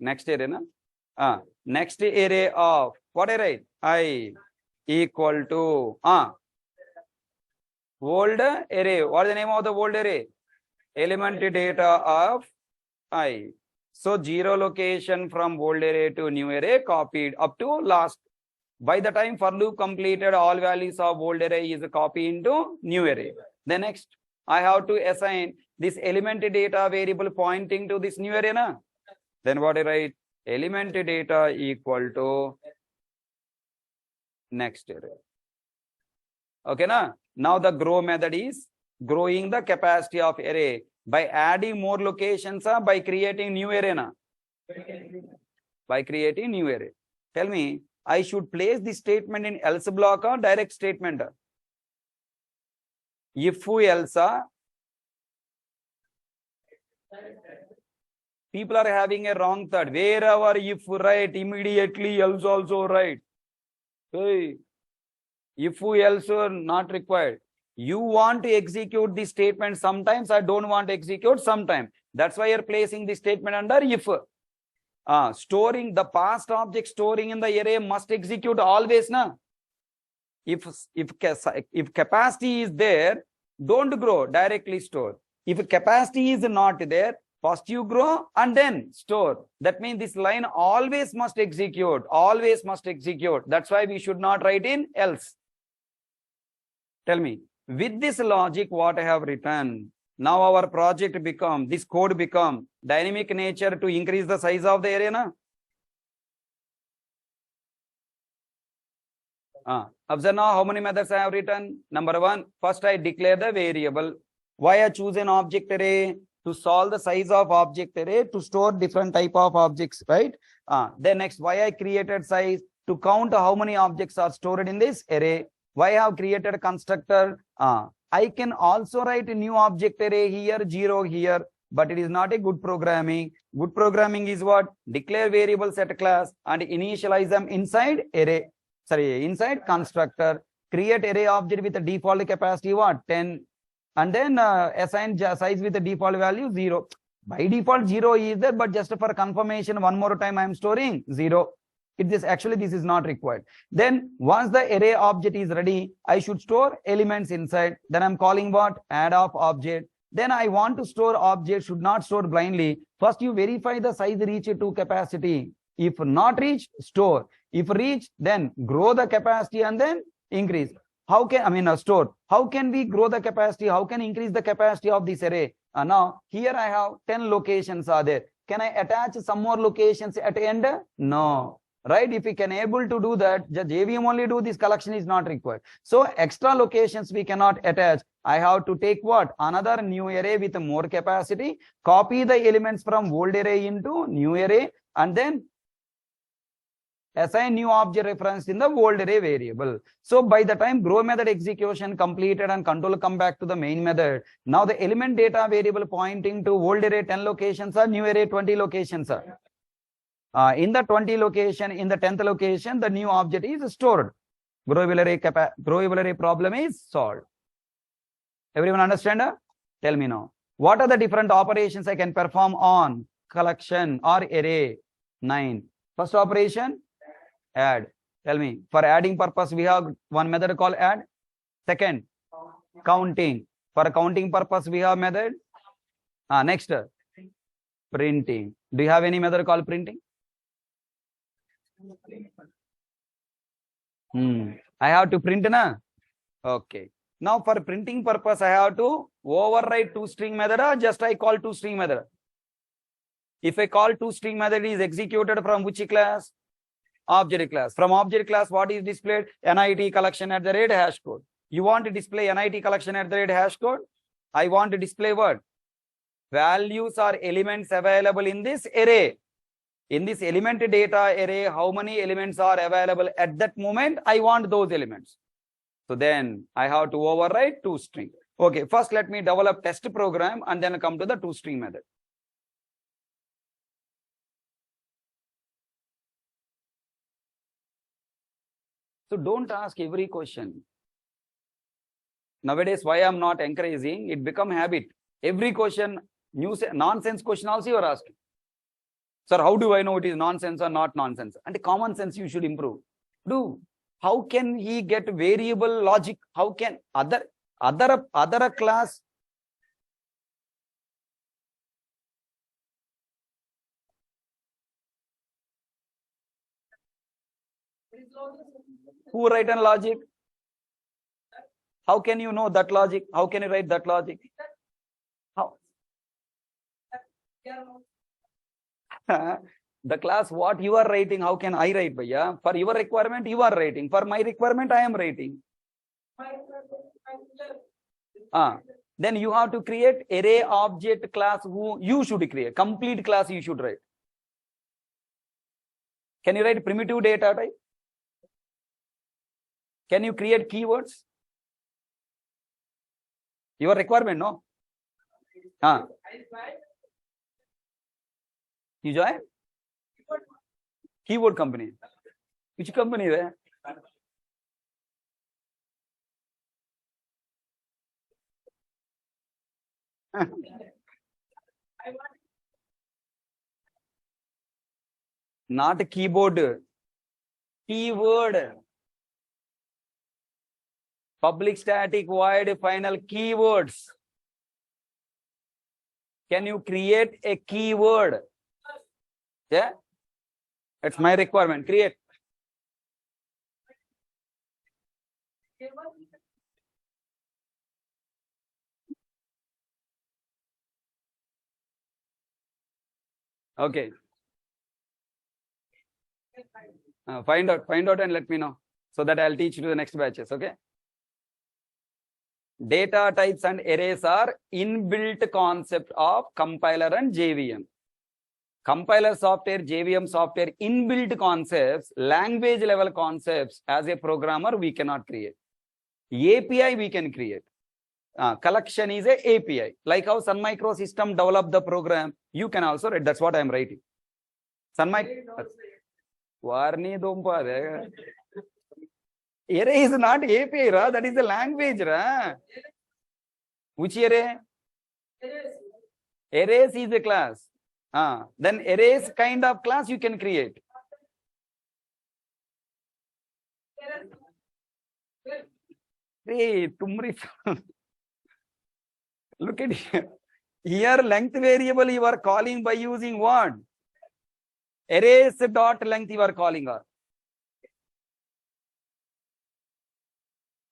Next array na. Next array of what I write? I equal to old array. What is the name of the old array? Element data of I. So 0 location from old array to new array copied up to last. By the time for loop completed, all values of old array is copied into new array. Then next, I have to assign this element data variable pointing to this new array. Na? Then what I write? Element data equal to next array. Okay, na? Now the grow method is growing the capacity of array by adding more locations or by creating new array. Na? By creating new array. Tell me, I should place this statement in else block or direct statement? If else, people are having a wrong thought. Wherever if write, immediately else also write. Hey, if else not required. You want to execute this statement sometimes. I don't want to execute sometimes. That's why you're placing this statement under if. Storing the past object storing in the array must execute always. Na? If capacity is there, don't grow, directly store. If capacity is not there, first you grow and then store. That means this line always must execute. Always must execute. That's why we should not write in else. Tell me, with this logic, what I have written, now our project become, this code become dynamic nature to increase the size of the array. Na? Observe now how many methods I have written. Number one, first I declare the variable. Why I choose an object array? To solve the size of object array to store different type of objects, right? Then next, why I created size? To count how many objects are stored in this array. Why I have created a constructor? I can also write a new object array here, 0 here, but it is not a good programming. Good programming is what? Declare variables at class and initialize them inside array. Inside constructor. Create array object with a default capacity what? 10. And then assign size with the default value 0. By default 0 is there, but just for confirmation, one more time I am storing 0. This is not required. Then once the array object is ready, I should store elements inside. Then I'm calling what? Add of object. Then I want to store object, should not store blindly. First you verify the size reach to capacity. If not reach, store. If reach, then grow the capacity and then increase. How can, store. How can we grow the capacity? How can increase the capacity of this array? Now, here I have 10 locations are there. Can I attach some more locations at the end? No. Right? If we can able to do that, just JVM only do this, collection is not required. So, extra locations we cannot attach. I have to take what? Another new array with more capacity, copy the elements from old array into new array, and then assign new object reference in the old array variable. So by the time grow method execution completed and control come back to the main method, now the element data variable pointing to old array 10 locations or new array 20 locations are. In the 20 location, in the 10th location, the new object is stored. Growable array problem is solved. Everyone understand? Tell me now. What are the different operations I can perform on collection or array? 9. First operation, add. Tell me, for adding purpose, we have one method called add. Second, counting. For counting purpose, we have method. Next, printing. Do you have any method called printing? I have to print, na? Okay. Now for printing purpose, I have to override toString method or just I call toString method. If I call toString method is executed from which class? Object class. From object class, what is displayed? NIT collection at the rate hash code. You want to display NIT collection at the rate hash code? I want to display what? Values or elements available in this array. In this element data array, how many elements are available at that moment? I want those elements. So then I have to override toString. Okay, first let me develop test program and then come to the toString method. So don't ask every question. Nowadays, why I'm not encouraging, it become habit. Every question, nonsense question also you are asking. Sir, how do I know it is nonsense or not nonsense? And the common sense you should improve. How can he get variable logic? How can other class? Who write an logic? How can you know that logic? How can you write that logic? How? The class what you are writing, how can I write, bhaiya? For your requirement, you are writing. For my requirement, I am writing. Then you have to create array object class who you should create. Complete class you should write. Can you write primitive data type? Can you create keywords? Your requirement, no? You join? Keyboard company. Which company is there? Not a keyboard. Keyword. Public static void final keywords. Can you create a keyword? Yeah, it's my requirement. Create. Okay. Find out and let me know so that I'll teach you the next batches. Okay. Data types and arrays are inbuilt concept of compiler and JVM. Compiler software, JVM software, inbuilt concepts, language level concepts as a programmer we cannot create. API we can create. Collection is a API. Like how Sun Micro system developed the program, you can also write. That's what I am writing. Sun Micro. Warni Dompa. Array is not API, ra. That is the language, ra. Which array? Arrays is a class. Then arrays kind of class you can create. Hey, look at here. Here length variable you are calling by using what? Arrays dot length you are calling or.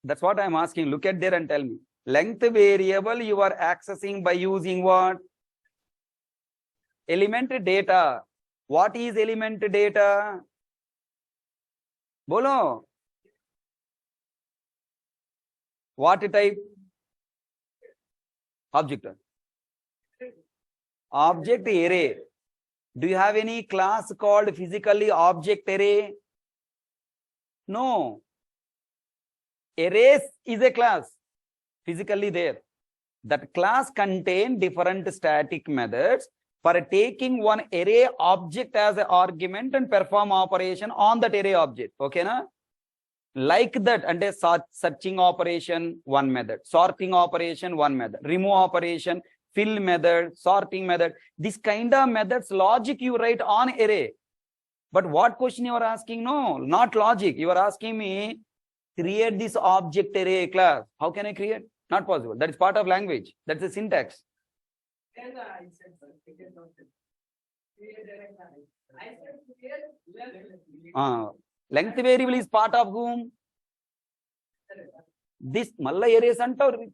That's what I am asking. Look at there and tell me. Length variable you are accessing by using what? Element data. What is element data? Bolo. What type? Object. Object array. Do you have any class called physically object array? No. Arrays is a class physically there. That class contain different static methods for taking one array object as an argument and perform operation on that array object. Okay, na? Like that, and a searching operation, one method. Sorting operation, one method. Remove operation, fill method, sorting method. This kind of methods, logic you write on array. But what question you are asking? No, not logic. You are asking me, create this object array class. How can I create? Not possible. That is part of language. That's the syntax. Length variable is part of whom? this malla arrays antaru.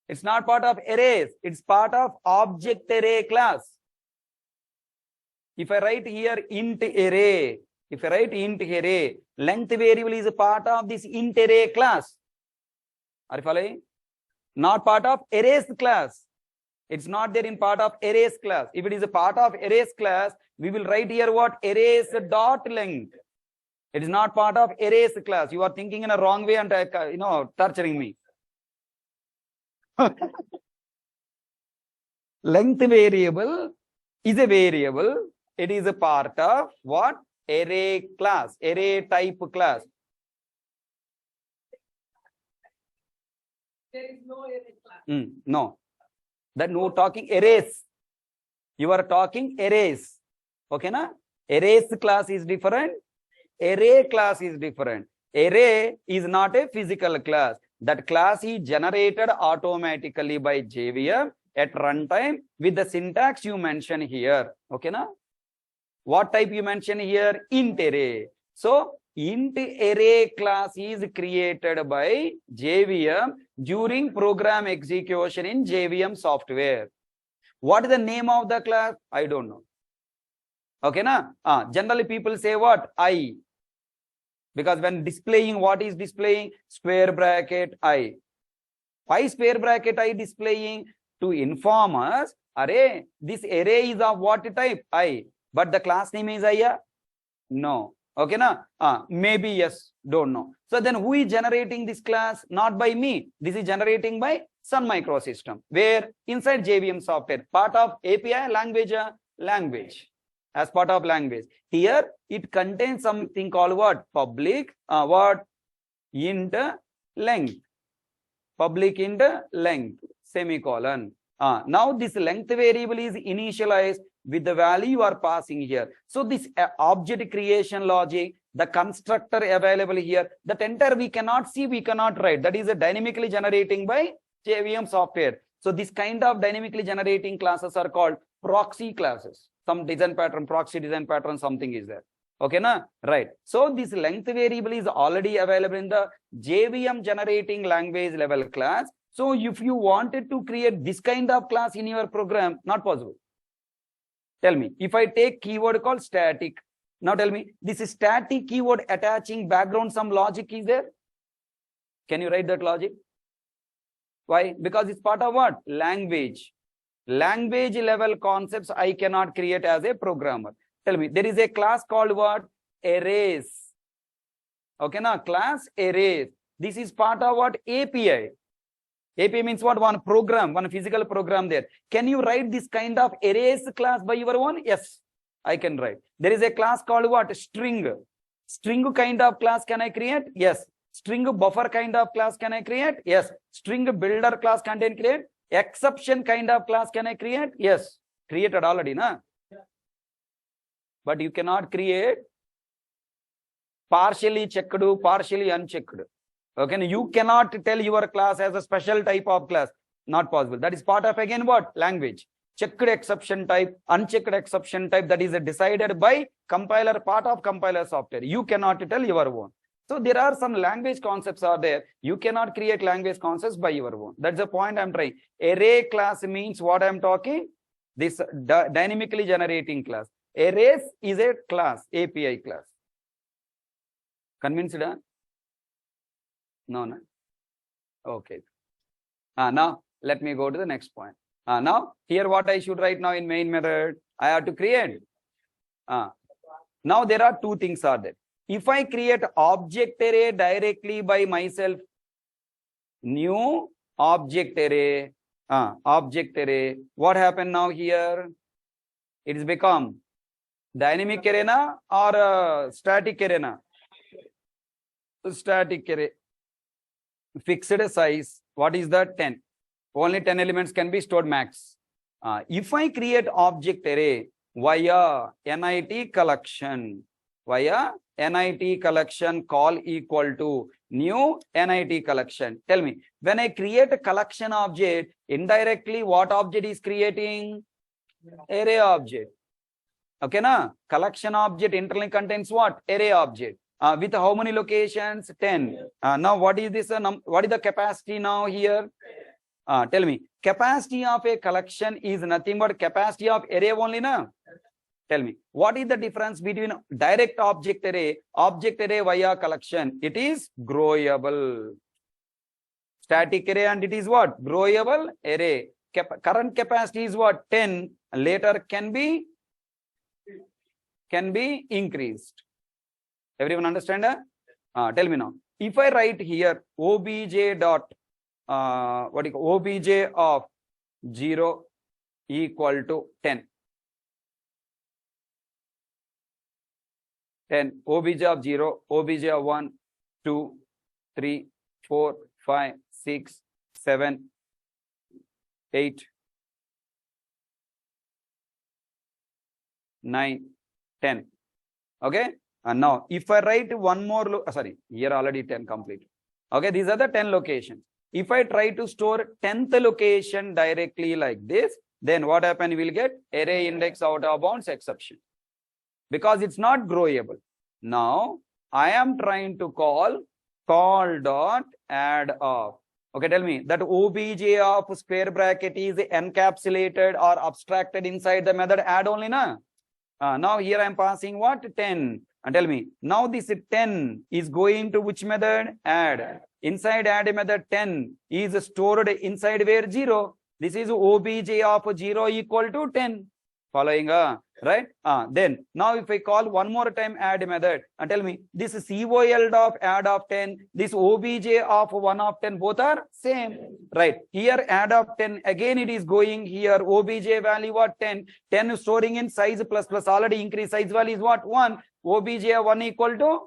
It's not part of arrays. It's part of object array class. If I write here int array, length variable is a part of this int array class. Are you following? Not part of arrays class. It's not there in part of arrays class. If it is a part of arrays class, we will write here what? Arrays dot length. It is not part of arrays class. You are thinking in a wrong way and torturing me. Length variable is a variable. It is a part of what? Array class, array type class. There is no array class. No. That no talking arrays. You are talking arrays. Okay, na? Arrays class is different. Array class is different. Array is not a physical class. That class is generated automatically by JVM at runtime with the syntax you mention here. Okay, na? What type you mention here? Int array. So, int array class is created by JVM during program execution in JVM software. What is the name of the class? I don't know. Okay, na? Generally people say what? I. Because when displaying, what is displaying? Square bracket I. Why square bracket I displaying? To inform us, array, this array is of what type? I. But the class name is I? No. Okay, na? Maybe yes, don't know. So then who is generating this class? Not by me. This is generating by Sun Microsystem. Where? Inside JVM software. Part of API language, language. As part of language. Here, it contains something called what? Public, what? Int length. Public int length, semicolon. Now this length variable is initialized with the value you are passing here. So this object creation logic, the constructor available here, that entire we cannot see, we cannot write. That is a dynamically generating by JVM software. So this kind of dynamically generating classes are called proxy classes. Some design pattern, proxy design pattern, something is there. Okay, na? Right. So this length variable is already available in the JVM generating language level class. So if you wanted to create this kind of class in your program, not possible. Tell me, if I take keyword called static, now tell me, this is static keyword attaching background, some logic is there? Can you write that logic? Why? Because it's part of what? Language. Language level concepts I cannot create as a programmer. Tell me, there is a class called what? Arrays. Okay, now class arrays. This is part of what? API. API means what? One program, one physical program there. Can you write this kind of arrays class by your own? Yes, I can write. There is a class called what? String. String kind of class can I create? Yes. String buffer kind of class can I create? Yes. String builder class can I create? Exception kind of class can I create? Yes. Created already, na? But you cannot create partially checked, partially unchecked. Okay, you cannot tell your class as a special type of class. Not possible. That is part of again what? Language. Checked exception type, unchecked exception type, that is decided by compiler, part of compiler software. You cannot tell your own. So there are some language concepts are there. You cannot create language concepts by your own. That's the point I'm trying. Array class means what I'm talking? This dynamically generating class. Arrays is a class, API class. Convinced? No, no. Okay. Now let me go to the next point. Now here what I should write now in main method, I have to create. Now there are two things are there. If I create object array directly by myself, new object array, what happened now here? It is become dynamic array na or static array na? Static array. Fixed size, what is that? 10. Only 10 elements can be stored max. If I create object array via NIT collection, call equal to new NIT collection. Tell me, when I create a collection object, indirectly what object is creating? Array object. Okay, na? Collection object internally contains what? Array object. with how many locations? 10. Now what is this? What is the capacity now here? Tell me. Capacity of a collection is nothing but capacity of array only, na? Tell me, what is the difference between direct object array via collection? It is growable. Static array and it is what? Growable array. Current capacity is what? 10. Later can be increased. Everyone understand? Tell me now. If I write here obj dot obj of 0 equal to 10. 10. Obj of 0, obj of 1, 2, 3, 4, 5, 6, 7, 8, 9, 10. Okay. And now if I write one more, sorry, here already 10 complete. Okay. These are the 10 locations. If I try to store 10th location directly like this, then what happen? We will get array index out of bounds exception, because it's not growable. Now I am trying to call dot add of. Okay, tell me that obj of square bracket is encapsulated or abstracted inside the method add only, na? Now here I am passing what? 10. And tell me, now this 10 is going to which method? Add. Inside add method 10 is stored inside where? 0. This is obj of 0 equal to 10. Following, right? Then now if I call one more time add method and tell me this COL of add of 10, this obj of 1 of 10, both are same, right? Here add of 10, again it is going here obj value what? 10. 10 is storing in size plus already increased size value is what? 1. Obj 1 equal to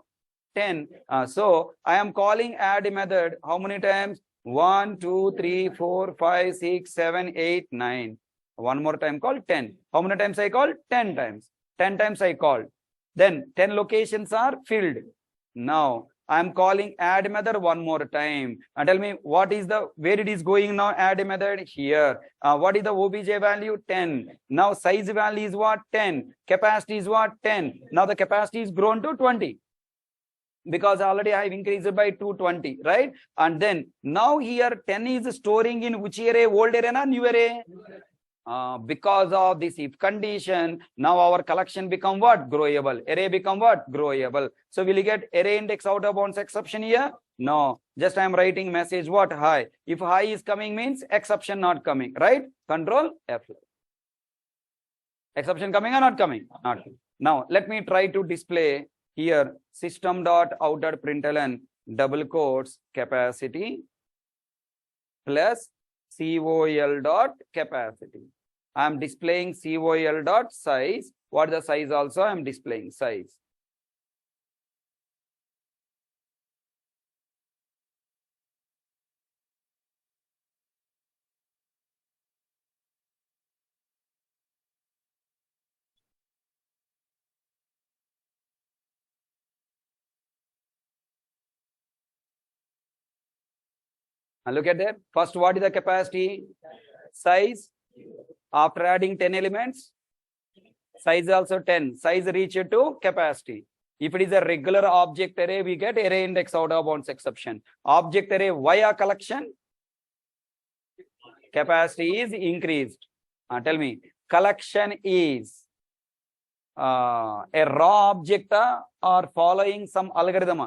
10. So I am calling add method how many times? 1, 2, 3, 4, 5, 6, 7, 8, 9. One more time call 10. How many times I call? 10 times. 10 times I called. Then 10 locations are filled. Now I am calling add method one more time. And tell me what is the, where it is going now? Add method here. What is the obj value? 10. Now size value is what? 10. Capacity is what? 10. Now the capacity is grown to 20. Because already I have increased it by 220, right? And then now here 10 is storing in which array? Old array or new array? Because of this if condition, now our collection become what? Growable. Array become what? Growable. So will you get array index out of bounds exception here? No. Just I am writing message what? High. If high is coming means exception not coming, right? Control F. Exception coming or not coming? Not. Now let me try to display here system dot out dot println double quotes capacity plus COL dot capacity. I am displaying COL dot size. What is the size also? I am displaying size. And look at that. First, what is the capacity? Size. After adding 10 elements, size also 10. Size reached to capacity. If it is a regular object array, we get array index out of bounds exception. Object array via collection, capacity is increased. Tell me, collection is a raw object or following some algorithm?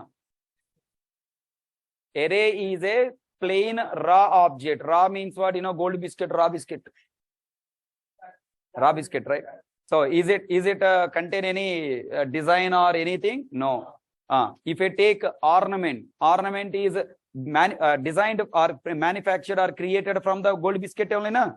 Array is a plain raw object. Raw means what? You know, gold biscuit, raw biscuit. Raw biscuit, right? So is it contain any design or anything? No. If I take ornament is designed or manufactured or created from the gold biscuit only, na?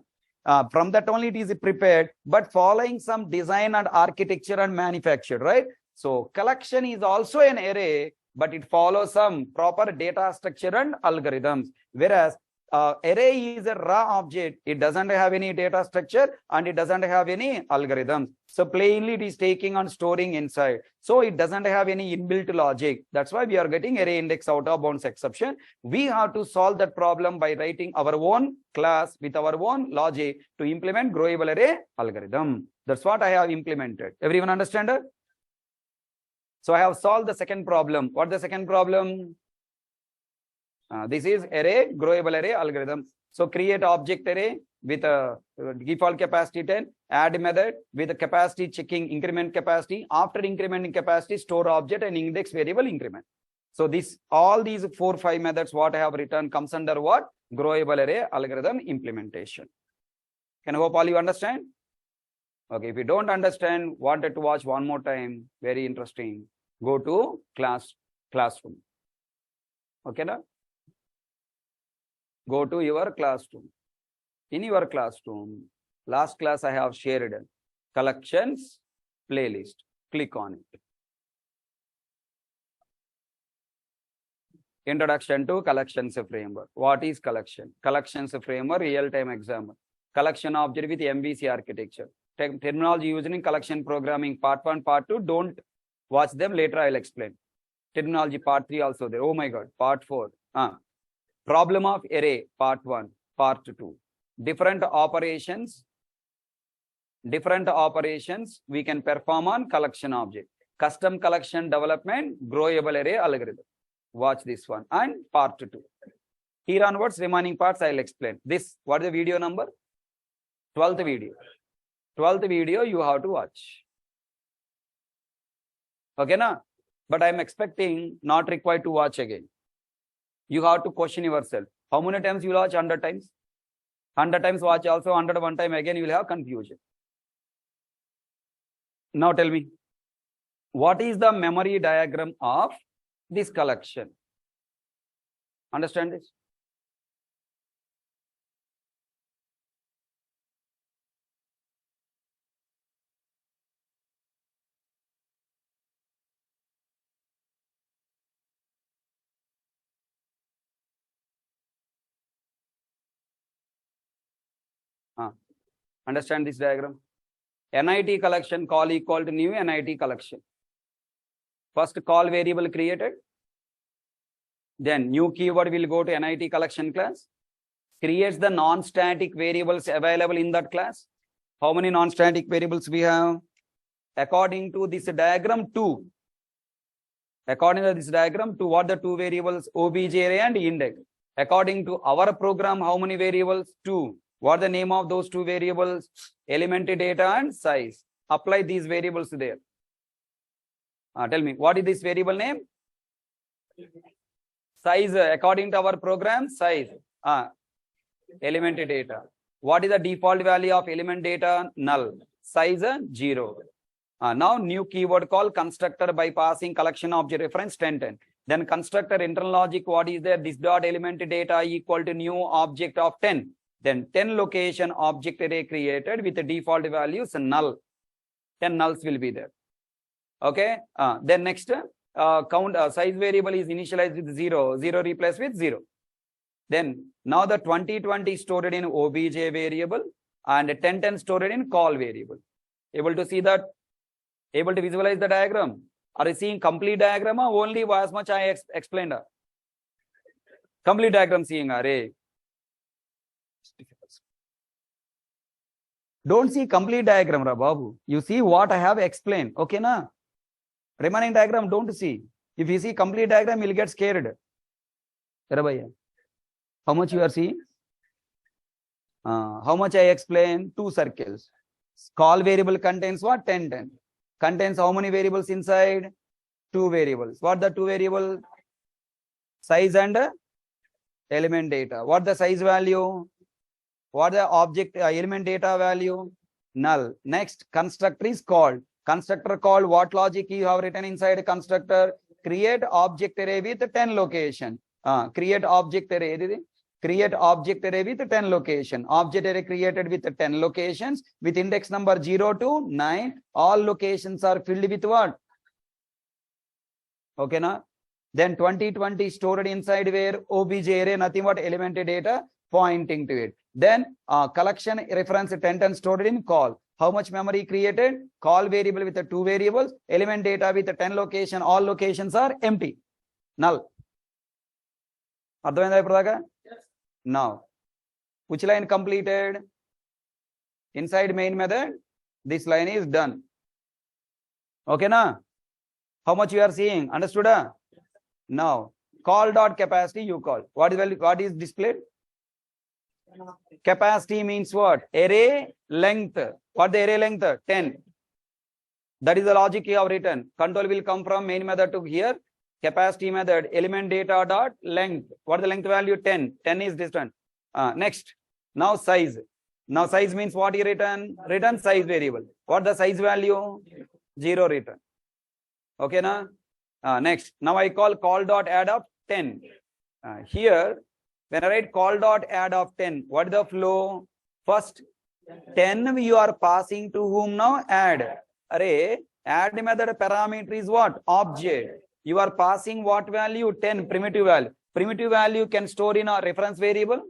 From that only it is prepared, but following some design and architecture and manufactured, right? So collection is also an array, but it follows some proper data structure and algorithms. Whereas array is a raw object. It doesn't have any data structure and it doesn't have any algorithms. So plainly it is taking and storing inside. So it doesn't have any inbuilt logic. That's why we are getting array index out of bounds exception. We have to solve that problem by writing our own class with our own logic to implement growable array algorithm. That's what I have implemented. Everyone understand? So I have solved the second problem. What the second problem? This is array, growable array algorithm. So create object array with a default capacity 10, add method with a capacity checking increment capacity. After incrementing capacity, store object and index variable increment. So this, all these 4-5 methods what I have written comes under what? Growable array algorithm implementation. Can I hope all you understand? Okay, if you don't understand, wanted to watch one more time, very interesting, go to classroom. Okay, na? Go to your classroom. In your classroom, last class I have shared collections playlist. Click on it. Introduction to collections framework. What is collection? Collections framework, real-time example. Collection object with MVC architecture. Terminology used in collection programming part 1, part 2. Don't watch them, later I'll explain. Terminology part 3 also there. Oh my God, part 4. Problem of array part 1, part 2. Different operations we can perform on collection object. Custom collection development, growable array algorithm. Watch this one and part 2. Here onwards, remaining parts I'll explain. This, what is the video number? 12th video. 12th video you have to watch. Okay, na? But I'm expecting not required to watch again. You have to question yourself. How many times you will watch? 100 times? 100 times watch also, 101 time again you will have confusion. Now tell me, what is the memory diagram of this collection? Understand this? Understand this diagram? NIT collection call equal to new NIT collection. First call variable created. Then new keyword will go to NIT collection class. Creates the non-static variables available in that class. How many non-static variables we have? According to this diagram, 2. According to this diagram, 2. What the 2 variables? OBJ array and index. According to our program, how many variables? 2. What the name of those 2 variables? Element data and size. Apply these variables there. Tell me, what is this variable name? Size. According to our program, size. Element data. What is the default value of element data? Null. Size 0. Now new keyword call constructor by passing collection object reference 1010. Then constructor internal logic, what is there? This dot element data equal to new object of 10. Then 10 location object array created with the default values null. 10 nulls will be there. Okay. Then next count size variable is initialized with 0. 0 replaced with 0. Then now the 2020 stored in OBJ variable and 1010 stored in call variable. Able to see that? Able to visualize the diagram? Are you seeing complete diagram or only as much I explained? Complete diagram seeing array. Don't see complete diagram, Babu. You see what I have explained. Okay, na? Remaining diagram, don't see. If you see complete diagram, you'll get scared. How much you are seeing? How much I explained? 2 circles. Call variable contains what? 10, 10. Contains how many variables inside? 2 variables. What the 2 variables? Size and element data. What the size value? What the object element data value? Null. Next, constructor is called. Constructor called, what logic you have written inside constructor? Create object array with 10 location. Create object array. Create object array with 10 location. Object array created with 10 locations with index number 0 to 9. All locations are filled with what? Okay, na? Then 2020 stored inside where? OBJ array, nothing but element data pointing to it. Then collection reference 1010 stored in call. How much memory created? Call variable with the 2 variables, element data with the 10 location. All locations are empty. Null. Yes. Now, which line completed? Inside main method, this line is done. Okay, na? How much you are seeing? Understood? Now, call dot capacity you call. What is displayed? Capacity means what? Array length. What the array length? 10. That is the logic you have written. Control will come from main method to here. Capacity method, element data dot length. What is the length value? 10. 10 is distant. Next. Now size. Now size means what you written? Return size variable. What the size value? 0 return. Okay, na? Next. Now I call dot add of 10. Here, when I write call dot add of 10, what is the flow? First, 10 you are passing to whom now? Add. Array, add method parameter is what? Object. You are passing what value? 10, primitive value. Primitive value can store in a reference variable?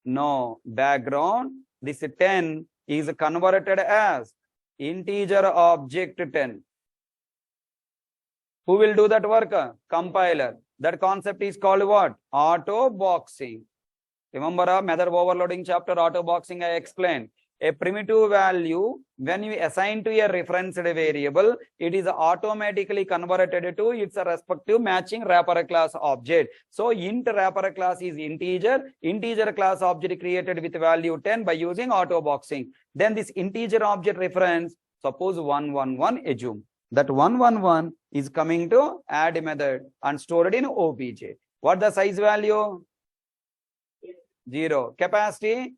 No. Background, this 10 is converted as integer object 10. Who will do that work? Compiler. That concept is called what? Auto boxing. Remember a method overloading chapter, auto boxing I explained. A primitive value, when you assign to a referenced variable, it is automatically converted to its respective matching wrapper class object. So int wrapper class is integer. Integer class object created with value 10 by using auto boxing. Then this integer object reference, suppose 111 assume. That 111 is coming to add method and stored in OBJ. What the size value? 0. Capacity?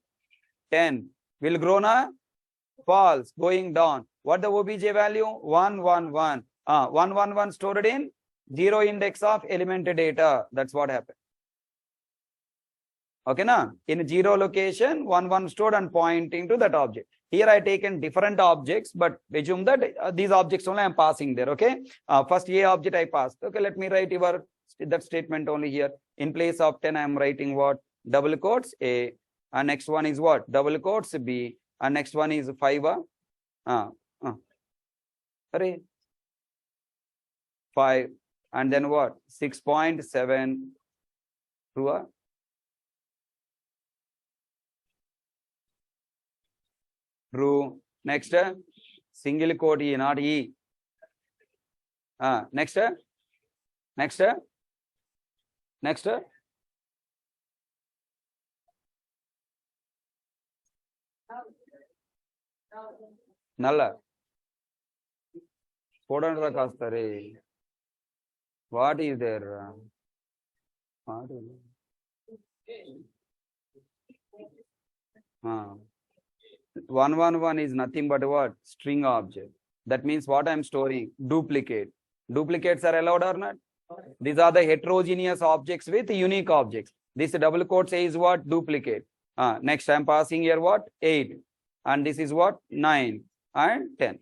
10. Will grow na? False. Going down. What the OBJ value? 111. 111 stored in 0 index of element data. That's what happened. Okay, na? In 0 location, 11 stored and pointing to that object. Here I taken different objects, but assume that these objects only I am passing there. Okay. First A object I passed. Okay, let me write that statement only here. In place of 10, I am writing what? Double quotes A. And next one is what? Double quotes B. And next one is 5. Sorry. 5. And then what? 6.7 true. True. Next, single quote E, not E. Next, Nalla. What is there? 111 is nothing but what? String object. That means what I am storing? Duplicate. Duplicates are allowed or not? These are the heterogeneous objects with unique objects. This double quote says what? Duplicate. Next I am passing here what? 8. And this is what? 9 and 10.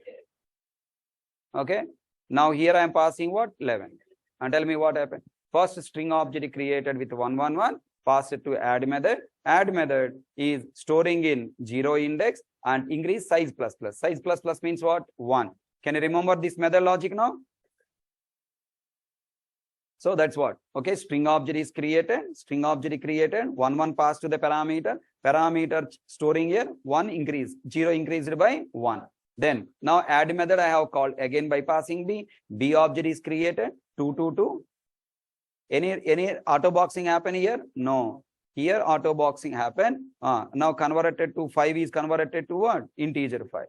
Okay. Now here I am passing what? 11. And tell me what happened. First string object created with 111. Pass it to add method. Add method is storing in 0 index and increase size plus plus. Size plus plus means what? 1. Can you remember this method logic now? So that's what. Okay, string object is created. String object created. 1 passed to the parameter. Parameter storing here 1 increase. 0 increased by 1. Then now add method I have called again by passing B. B object is created. 2. Any auto boxing happen here? No. Here auto boxing happen. Now converted to 5 is converted to what? Integer 5.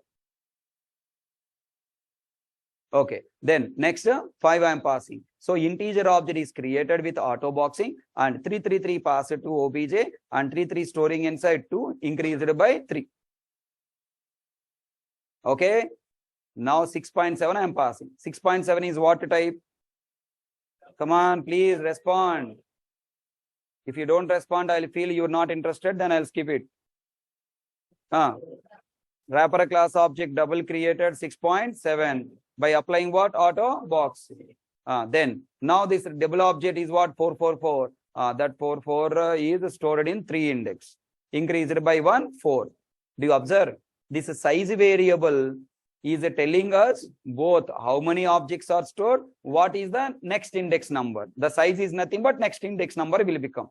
Okay. Then next 5 I am passing. So integer object is created with auto boxing and 333 passed to OBJ and 33 storing inside 2 increased by 3. Okay. Now 6.7 I am passing. 6.7 is what type? Come on, please respond. If you don't respond, I'll feel you're not interested, then I'll skip it. Wrapper class object double created 6.7 by applying what? Auto box. Then now this double object is what? 444. That 44 is stored in 3 index. Increased by 1, 4. Do you observe? This size variable is telling us both how many objects are stored, what is the next index number. The size is nothing but next index number will become.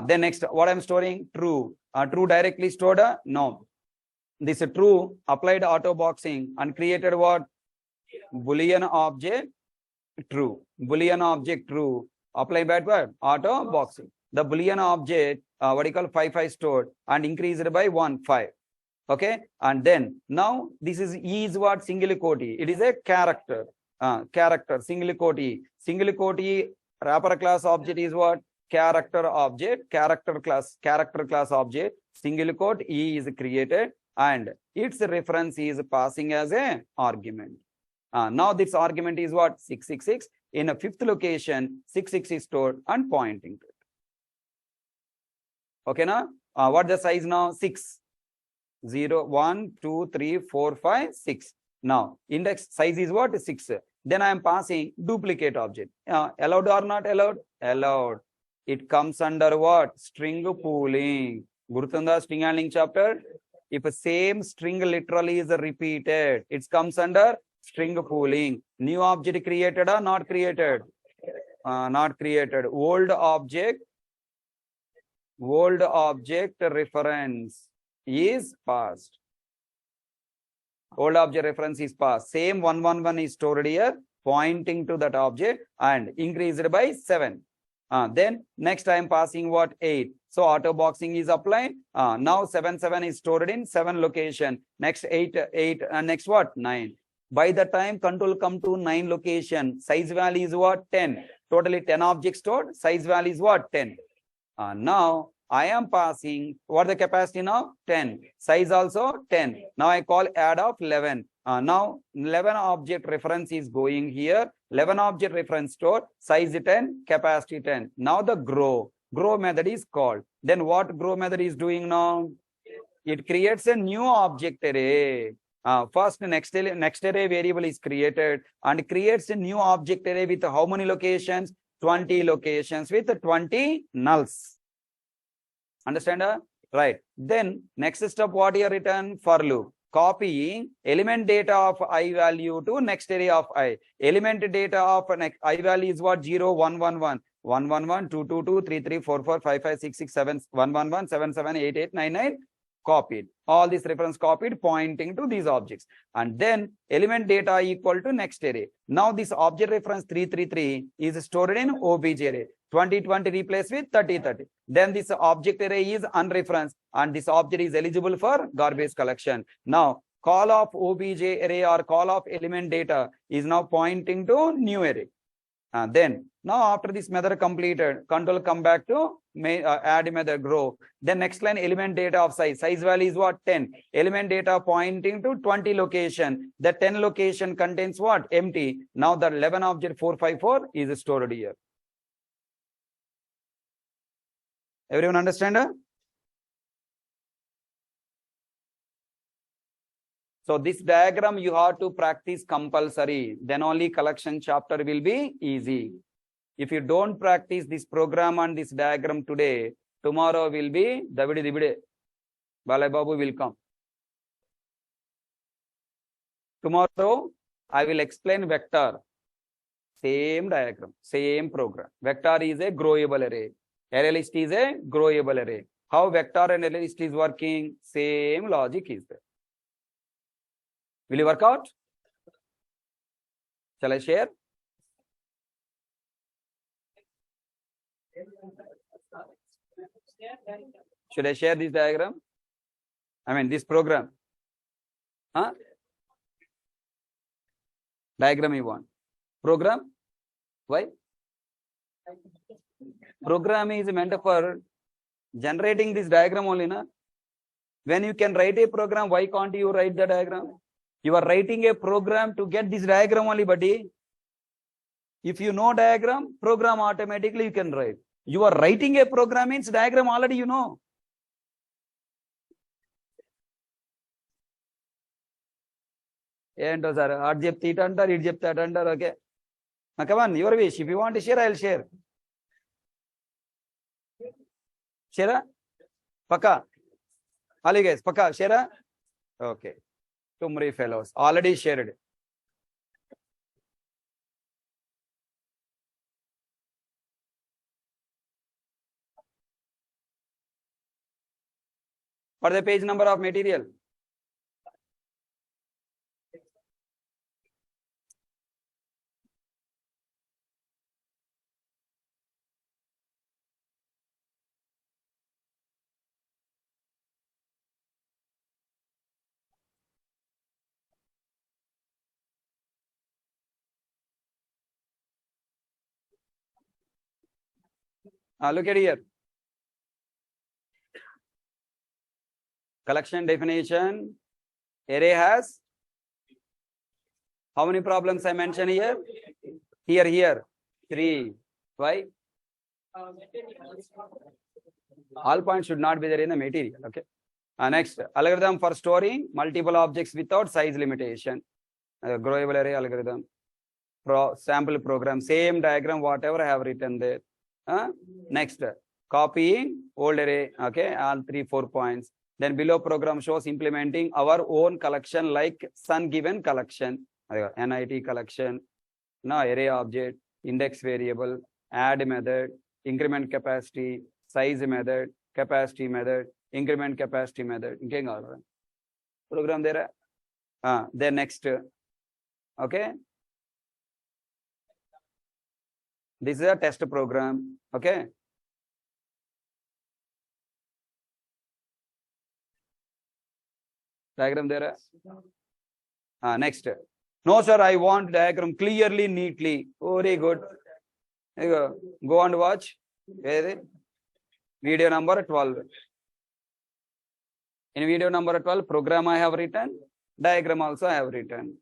Then next, what I'm storing? True. True directly stored? No. This true applied auto boxing and created what? Boolean object true. Boolean object true. Apply by what? Auto boxing. The Boolean object, what you call 5 stored and increased by 1 5. Okay, and then now this is what single quote. It is a character. Character single quote. Single quote wrapper class object is what? Character object. Character class object. Single quote E is created and its reference is passing as a argument. Now this argument is what? 666. In a fifth location, 66 is stored and pointing to it. Okay, now what the size now? 6. 0, 1, 2, 3, 4, 5, 6. Now index size is what? 6. Then I am passing duplicate object. Allowed or not allowed? Allowed. It comes under what? String pooling. Gurutunda string handling chapter. If a same string literally is repeated, it comes under string pooling. New object created or not created? Not created. Old object reference is passed. Old object reference is passed. Same 111 is stored here, pointing to that object and increased by 7. Then next I am passing what? 8. So auto boxing is applied. Now 7 is stored in 7 location. Next 8 and next what? 9. By the time control come to 9 location, size value is what? 10. Totally 10 objects stored. Size value is what? 10. Now I am passing what the capacity now? 10. Size also 10. Now I call add of 11. Now 11 object reference is going here. 11 object reference stored. Size 10. Capacity 10. Now the grow method is called. Then what grow method is doing now? It creates a new object array. First next array variable is created and creates a new object array with how many locations? 20 locations with 20 nulls. Understand? Right. Then next step what you written? For loop. Copying element data of I value to next array of I. Element data of next I value is what? 0, 1, 1, 1. 1, 1, 1, 2, 2, 2, 3, 3, 4, 4, 5, 5, 6, 6, 7, 1, 1, 1, 7, 7, 8, 8, 9, 9. Copied. All this reference copied pointing to these objects. And then element data equal to next array. Now this object reference 333 is stored in obj array. 20, 20 replaced with 30, 30. Then this object array is unreferenced and this object is eligible for garbage collection. Now call of obj array or call of element data is now pointing to new array. Then now after this method completed, control come back to add method grow. Then next line element data of size. Size value is what? 10. Element data pointing to 20 location. The 10 location contains what? Empty. Now the 11 object 454 is stored here. Everyone understand? So this diagram you have to practice compulsory. Then only collection chapter will be easy. If you don't practice this program and this diagram today, tomorrow will be Davide. Balai Babu will come. Tomorrow I will explain vector. Same diagram, same program. Vector is a growable array. Array list is a growable array. How vector and array list is working? Same logic is there. Will you work out? Shall I share? Should I share this diagram? I mean this program. Diagram you want. Program? Why? Program is meant for generating this diagram only, na? When you can write a program, why can't you write the diagram? You are writing a program to get this diagram only, buddy. If you know diagram, program automatically you can write. You are writing a program means diagram already you know. Ento sir, art chepte it antaru, it chepte at antaru, okay. Now come on, your wish. If you want to share, I will share. Share? Paka? All you guys, Paka, share? Okay. Tumri fellows, already shared. What is the page number of material? Look at here. Collection definition. Array has how many problems I mentioned here? Here. 3. Why? All points should not be there in the material. Okay. Next, algorithm for storing multiple objects without size limitation. Growable array algorithm. Sample program. Same diagram, whatever I have written there. Next, copying old array. Okay. All 3-4 points. Then below program shows implementing our own collection like sun given collection. NIT collection. Now array object, index variable, add method, increment capacity, size method, capacity method, increment capacity method. Program there. Then next. Okay. This is a test program. Okay. Diagram there. Next. No, sir, I want diagram clearly, neatly. Very good. There you go. Go and watch. Video number 12. In video number 12, program I have written, diagram also I have written.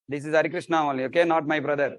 This is Hari Krishna only, okay, not my brother.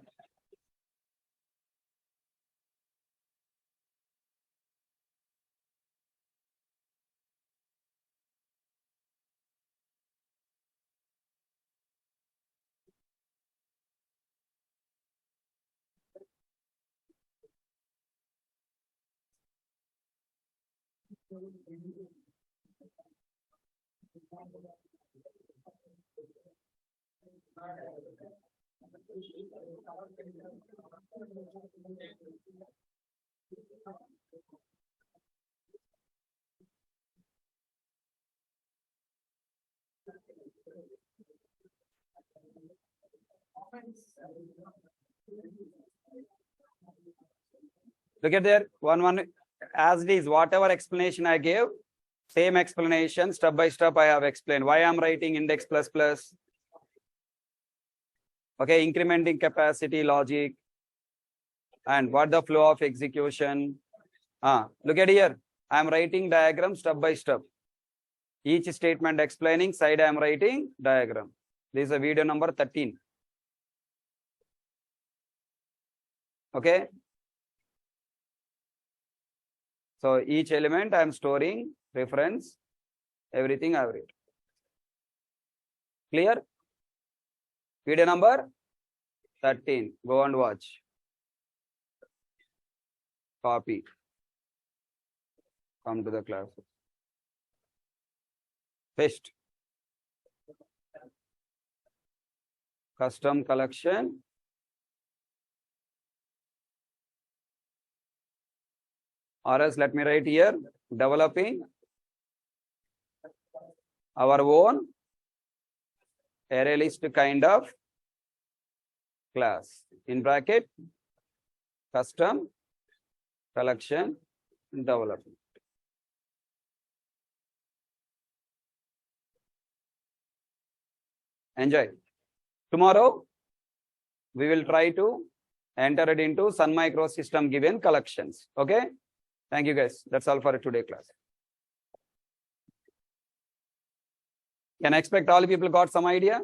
Look at there, one as it is, whatever explanation I gave, same explanation, step by step I have explained. Why I'm writing index plus plus. Okay, incrementing capacity logic. And what the flow of execution. Look at here, I am writing diagram step by step. Each statement explaining, side I am writing diagram. This is a video number 13. Okay. So each element I am storing, reference, everything I have written. Clear? Video number 13. Go and watch. Copy. Come to the class. Paste. Custom collection. Or else let me write here, developing our own array list kind of class. In bracket, custom collection development. Enjoy. Tomorrow, we will try to enter it into Sun Microsystem given collections. Okay. Thank you guys. That's all for today class. Can I expect all people got some idea?